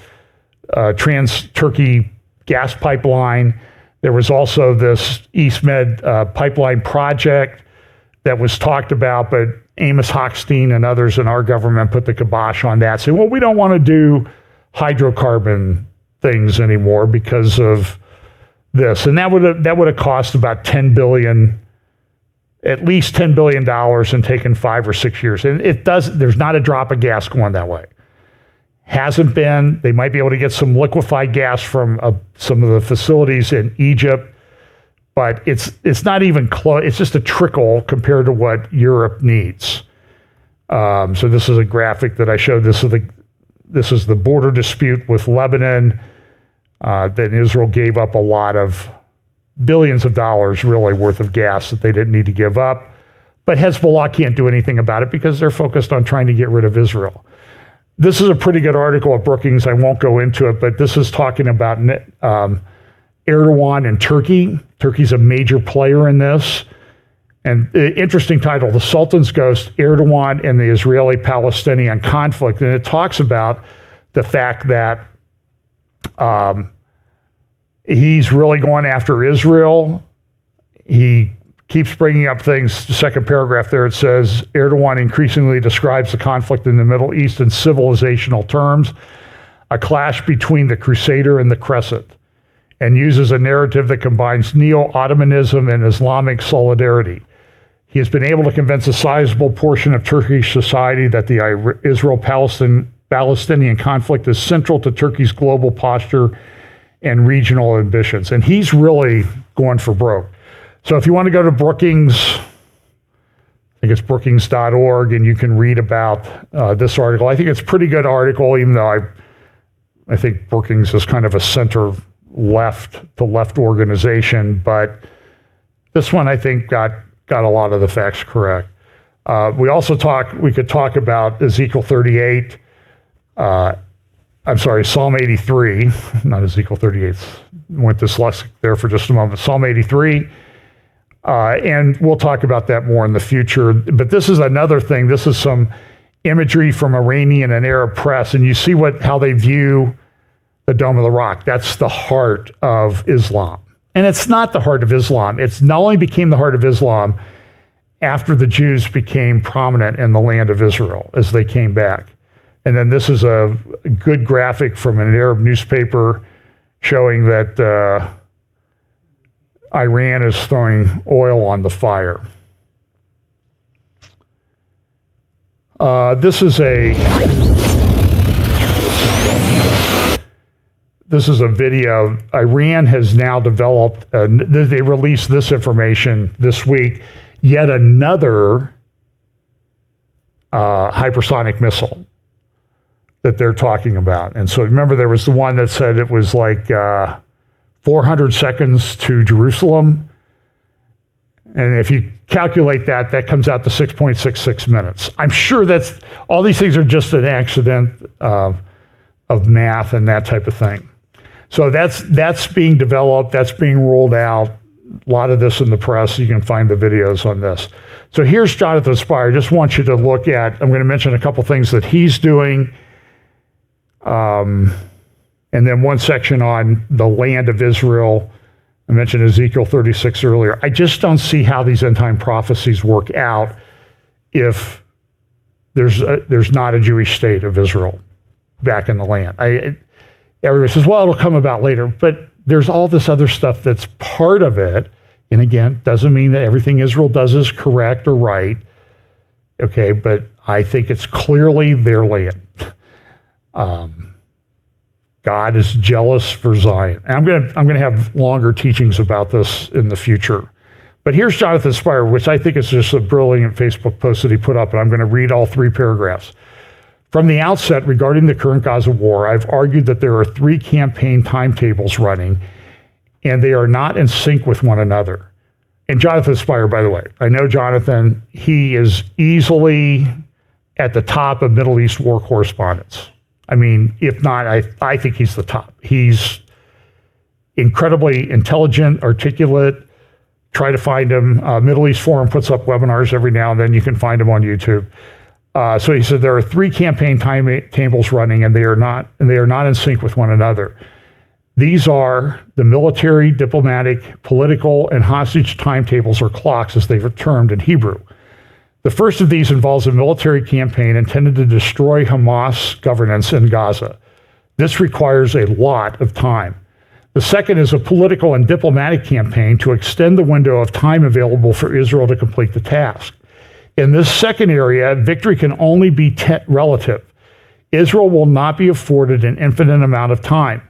Trans-Turkey gas pipeline. There was also this East Med pipeline project that was talked about, but Amos Hochstein and others in our government put the kibosh on that, saying, well, we don't want to do hydrocarbon things anymore because of this. And that would have cost about at least $10 billion and taken 5 or 6 years. And there's not a drop of gas going that way. Hasn't been. They might be able to get some liquefied gas from some of the facilities in Egypt, but it's not even close. It's just a trickle compared to what Europe needs. So this is a graphic that I showed. This is the border dispute with Lebanon. That Israel gave up a lot of billions of dollars really worth of gas that they didn't need to give up. But Hezbollah can't do anything about it because they're focused on trying to get rid of Israel. this is a pretty good article at Brookings. I won't go into it, but this is talking about Erdogan and Turkey. Turkey's a major player in this. And the interesting title, The Sultan's Ghost, Erdogan and the Israeli-Palestinian Conflict. And it talks about the fact that he's really going after Israel. He keeps bringing up things. The second paragraph there, it says, Erdogan increasingly describes the conflict in the Middle East in civilizational terms, a clash between the Crusader and the Crescent, and uses a narrative that combines Neo-Ottomanism and Islamic solidarity. He has been able to convince a sizable portion of Turkish society that the Israel-Palestinian conflict is central to Turkey's global posture and regional ambitions. And he's really going for broke. So if you want to go to Brookings, I think it's brookings.org, and you can read about this article. I think it's a pretty good article, even though I think Brookings is kind of a center-left to left organization. But this one, I think, got a lot of the facts correct. We could talk about Ezekiel 38. Psalm 83, not Ezekiel 38. Went dyslexic there for just a moment. Psalm 83. And we'll talk about that more in the future. But this is another thing. This is some imagery from Iranian and Arab press, and you see how they view the Dome of the Rock. That's the heart of Islam. And it's not the heart of Islam. It's not only became the heart of Islam after the Jews became prominent in the land of Israel as they came back. And then this is a good graphic from an Arab newspaper showing that Iran is throwing oil on the fire. This is a video. Iran has now developed, they released this information this week, yet another hypersonic missile that they're talking about. And so remember, there was the one that said it was like 400 seconds to Jerusalem. And if you calculate that, that comes out to 6.66 minutes. I'm sure that's, all these things are just an accident of math and that type of thing. So that's being developed, that's being rolled out. A lot of this in the press, you can find the videos on this. So here's Jonathan Spire. I just want you to look at, I'm going to mention a couple things that he's doing, and then one section on the land of Israel. I mentioned Ezekiel 36 earlier. I just don't see how these end-time prophecies work out if there's not a Jewish state of Israel back in the land. Everybody says, well, it'll come about later, but there's all this other stuff that's part of it. And again, doesn't mean that everything Israel does is correct or right. Okay, but I think it's clearly their land. God is jealous for Zion. And I'm going to have longer teachings about this in the future. But here's Jonathan Spire, which I think is just a brilliant Facebook post that he put up, and I'm going to read all 3 paragraphs. From the outset, regarding the current Gaza war, I've argued that there are 3 campaign timetables running, and they are not in sync with one another. And Jonathan Spire, by the way, I know Jonathan, he is easily at the top of Middle East war correspondence. I mean, if not, I think he's the top. He's incredibly intelligent, articulate. Try to find him. Middle East Forum puts up webinars every now and then. You can find him on YouTube. So he said there are 3 campaign timetables running, and they are not in sync with one another. These are the military, diplomatic, political, and hostage timetables, or clocks as they are termed in Hebrew. The first of these involves a military campaign intended to destroy Hamas governance in Gaza. This requires a lot of time. The second is a political and diplomatic campaign to extend the window of time available for Israel to complete the task. In this second area, victory can only be relative. Israel will not be afforded an infinite amount of time.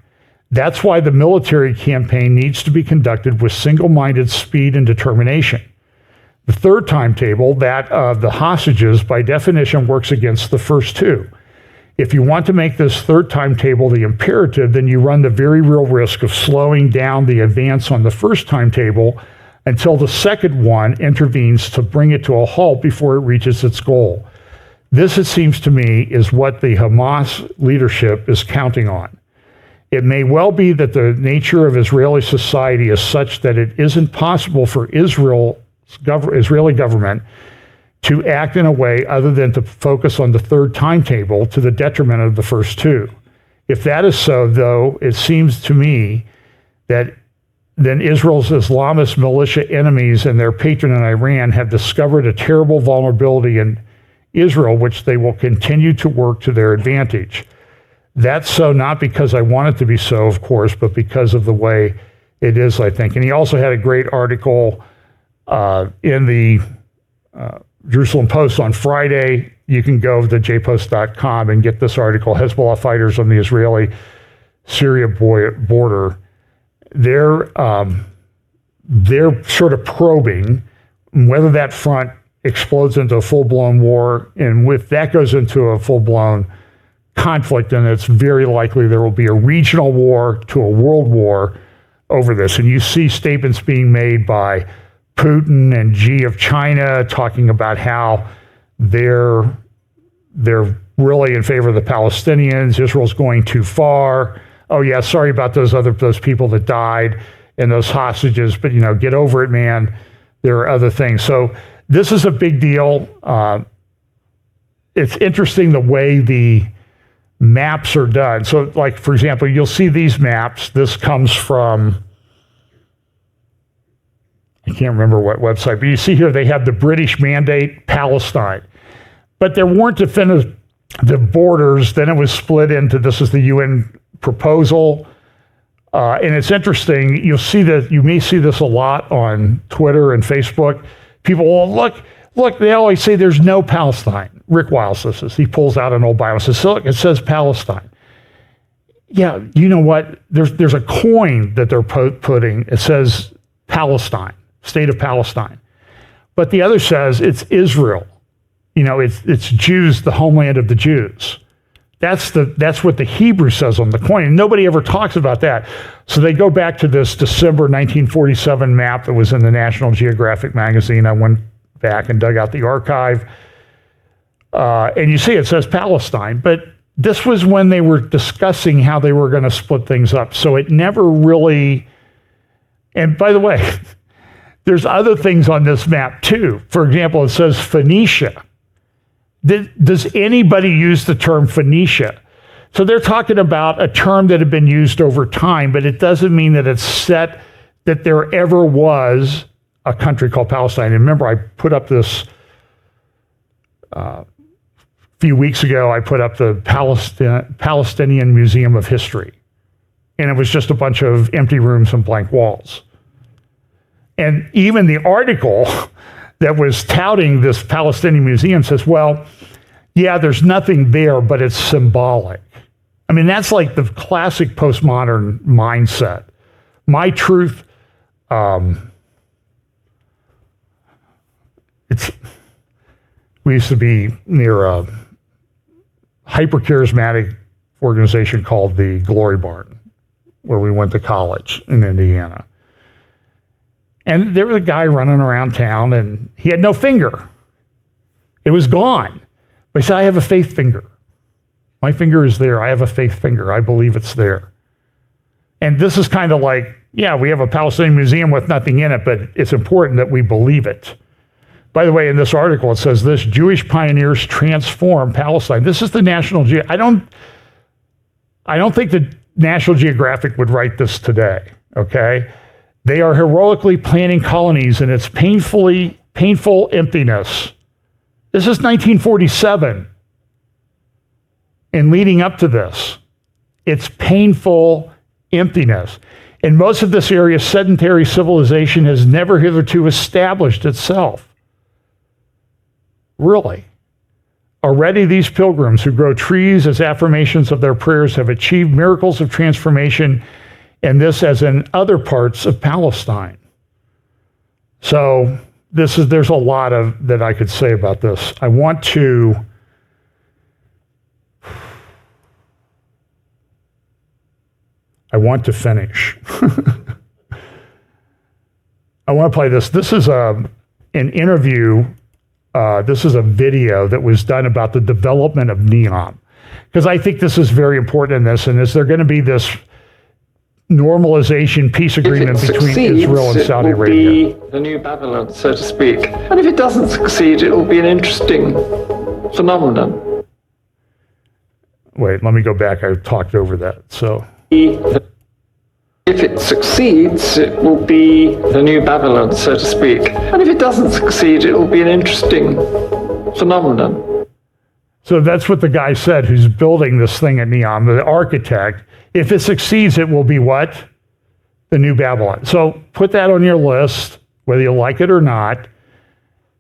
That's why the military campaign needs to be conducted with single-minded speed and determination. The third timetable, that of the hostages, by definition works against the first 2. If you want to make this third timetable the imperative, then you run the very real risk of slowing down the advance on the first timetable until the second one intervenes to bring it to a halt before it reaches its goal. This, it seems to me, is what the Hamas leadership is counting on. It may well be that the nature of Israeli society is such that it isn't possible for Israeli government to act in a way other than to focus on the third timetable to the detriment of the first two. If that is so, though, it seems to me that then Israel's Islamist militia enemies and their patron in Iran have discovered a terrible vulnerability in Israel, which they will continue to work to their advantage. That's so not because I want it to be so, of course, but because of the way it is, I think. And he also had a great article in the Jerusalem Post on Friday. You can go to jpost.com and get this article, Hezbollah fighters on the Israeli-Syria border. They're sort of probing whether that front explodes into a full-blown war, and if that goes into a full-blown conflict, then it's very likely there will be a regional war to a world war over this. And you see statements being made by Putin and Xi of China talking about how they're really in favor of the Palestinians. Israel's going too far. Oh yeah, sorry about those people that died and those hostages, but get over it, man. There are other things. So this is a big deal. It's interesting the way the maps are done. So, like, for example, you'll see these maps. This comes from, I can't remember what website, but you see here they have the British mandate Palestine. But there weren't definitive borders. Then it was split into, this is the UN proposal. And it's interesting, you may see this a lot on Twitter and Facebook. People, look, they always say there's no Palestine. Rick Wiles says this. He pulls out an old Bible and says, look, it says Palestine. Yeah, you know what? There's a coin that they're putting. It says Palestine, state of Palestine. But the other says it's Israel. It's Jews, the homeland of the Jews. That's what the Hebrew says on the coin. And nobody ever talks about that. So they go back to this December 1947 map that was in the National Geographic magazine. I went back and dug out the archive. And you see it says Palestine. But this was when they were discussing how they were going to split things up. So it never really... And by the way, there's other things on this map too. For example, it says Phoenicia. Does anybody use the term Phoenicia? So they're talking about a term that had been used over time, but it doesn't mean that it's set that there ever was a country called Palestine. And remember, I put up this a few weeks ago, I put up the Palestinian Museum of History. And it was just a bunch of empty rooms and blank walls. And even the article that was touting this Palestinian museum says, well, yeah, there's nothing there, but it's symbolic. I mean, that's like the classic postmodern mindset. My truth, we used to be near a hyper-charismatic organization called the Glory Barn, where we went to college in Indiana. And there was a guy running around town, and he had no finger. It was gone. But he said, I have a faith finger. My finger is there. I have a faith finger. I believe it's there. And this is kind of like, yeah, we have a Palestinian museum with nothing in it, but it's important that we believe it. By the way, in this article, it says this: Jewish pioneers transform Palestine. This is the National I don't think the National Geographic would write this today, okay? They are heroically planting colonies in its painful emptiness. This is 1947. And leading up to this, it's painful emptiness. In most of this area, sedentary civilization has never hitherto established itself. Really. Already these pilgrims who grow trees as affirmations of their prayers have achieved miracles of transformation, and this as in other parts of Palestine. So there's a lot that I could say about this. I want to finish. I want to play this. This is an interview This is a video that was done about the development of neon. Because I think this is very important in this, and is there going to be this normalization peace agreement between Israel and Saudi Arabia? It will be the new Babylon, so to speak. And if it doesn't succeed, it will be an interesting phenomenon. Wait, let me go back. I talked over that. So, If it succeeds, it will be the new Babylon, so to speak. And if it doesn't succeed, it will be an interesting phenomenon. so that's what the guy said who's building this thing at Neon, the architect. If it succeeds, it will be what? The new Babylon. So put that on your list, whether you like it or not.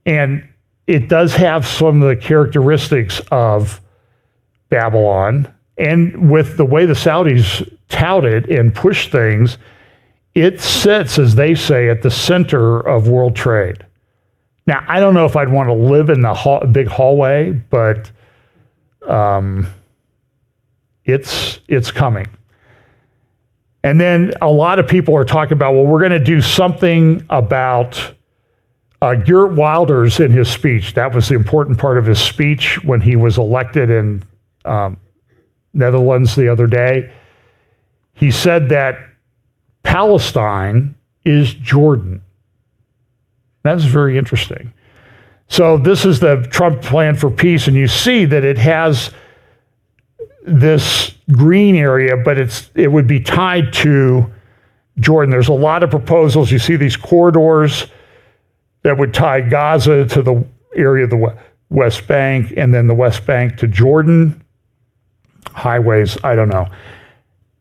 And it does have some of the characteristics of Babylon. And with the way the Saudis tout it and push things, it sits, as they say, at the center of world trade. Now, I don't know if I'd want to live in the big hallway, but it's coming. And then a lot of people are talking about, well, we're going to do something about Geert Wilders in his speech. That was the important part of his speech when he was elected in Netherlands the other day. He said that Palestine is Jordan. That's very interesting. So this is the Trump plan for peace, and you see that it has this green area, but it would be tied to Jordan. There's a lot of proposals. You see these corridors that would tie Gaza to the area of the West Bank, and then the West Bank to Jordan. Highways, I don't know.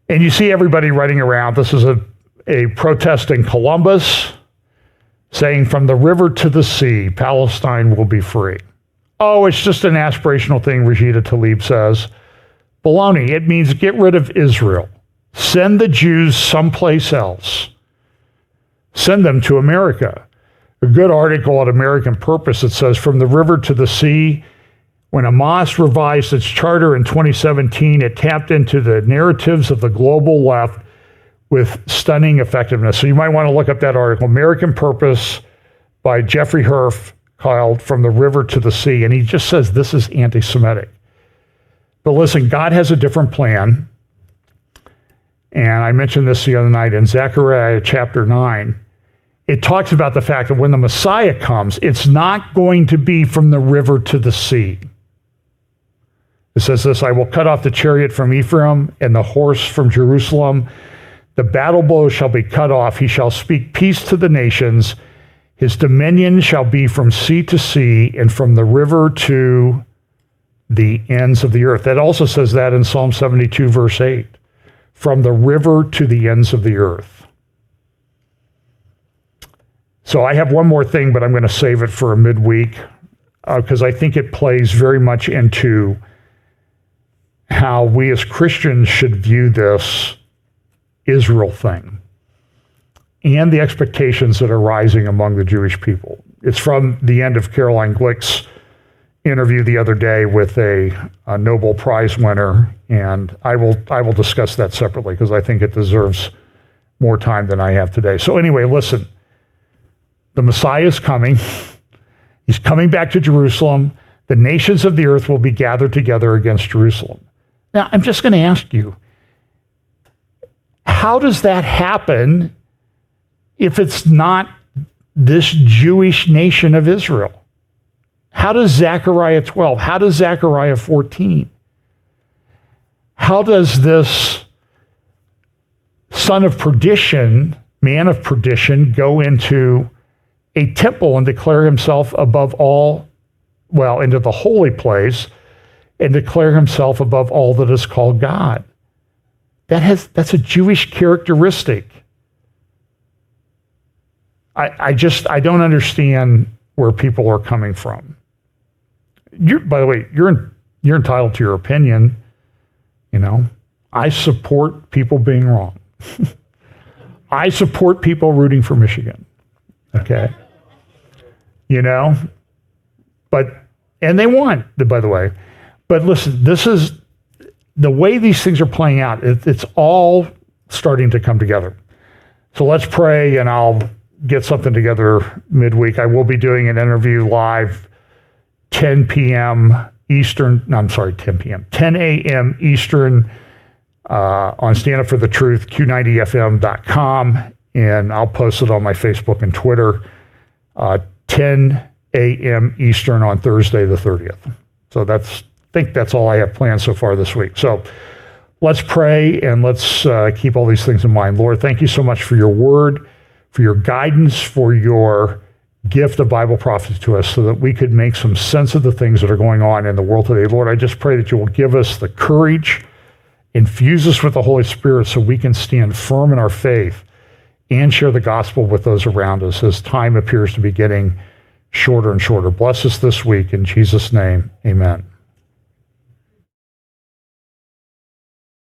And you see everybody running around. This is a protest in Columbus saying from the river to the sea, Palestine will be free. Oh, it's just an aspirational thing, Rashida Tlaib says. Baloney. It means get rid of Israel. Send the Jews someplace else. Send them to America. A good article at American Purpose that says, from the river to the sea, when Hamas revised its charter in 2017, it tapped into the narratives of the global left with stunning effectiveness. So you might want to look up that article, American Purpose by Jeffrey Herf, called From the River to the Sea. And he just says this is anti-Semitic. But listen, God has a different plan. And I mentioned this the other night in Zechariah chapter 9. It talks about the fact that when the Messiah comes, it's not going to be from the river to the sea. It says this, I will cut off the chariot from Ephraim and the horse from Jerusalem. The battle bow shall be cut off. He shall speak peace to the nations. His dominion shall be from sea to sea and from the river to the ends of the earth. That also says that in Psalm 72, verse 8. From the river to the ends of the earth. So I have one more thing, but I'm going to save it for a midweek because I think it plays very much into how we as Christians should view this Israel thing and the expectations that are rising among the Jewish people. It's from the end of Caroline Glick's interview the other day with a Nobel Prize winner, and I will discuss that separately because I think it deserves more time than I have today. So anyway, listen, the Messiah is coming. He's coming back to Jerusalem. The nations of the earth will be gathered together against Jerusalem. Now, I'm just going to ask you, how does that happen if it's not this Jewish nation of Israel? How does Zechariah 12? How does Zechariah 14? How does this son of perdition, man of perdition, go into a temple and declare himself above all, well, into the holy place and declare himself above all that is called God? That's a Jewish characteristic. I don't understand where people are coming from. By the way, you're entitled to your opinion. You know, I support people being wrong. I support people rooting for Michigan. Okay, you know, and they won, by the way. But listen, this is the way these things are playing out. It's all starting to come together. So let's pray, and I'll get something together midweek. I will be doing an interview live 10 p.m. Eastern, no, I'm sorry, 10 p.m., 10 a.m. Eastern on Stand Up for the Truth, Q90fm.com, and I'll post it on my Facebook and Twitter, 10 a.m. Eastern on Thursday the 30th. So I think that's all I have planned so far this week. So let's pray and let's keep all these things in mind. Lord, thank you so much for your word, for your guidance, for your gift of Bible prophecy to us so that we could make some sense of the things that are going on in the world today. Lord, I just pray that you will give us the courage, infuse us with the Holy Spirit so we can stand firm in our faith and share the gospel with those around us as time appears to be getting shorter and shorter. Bless us this week. In Jesus' name, amen.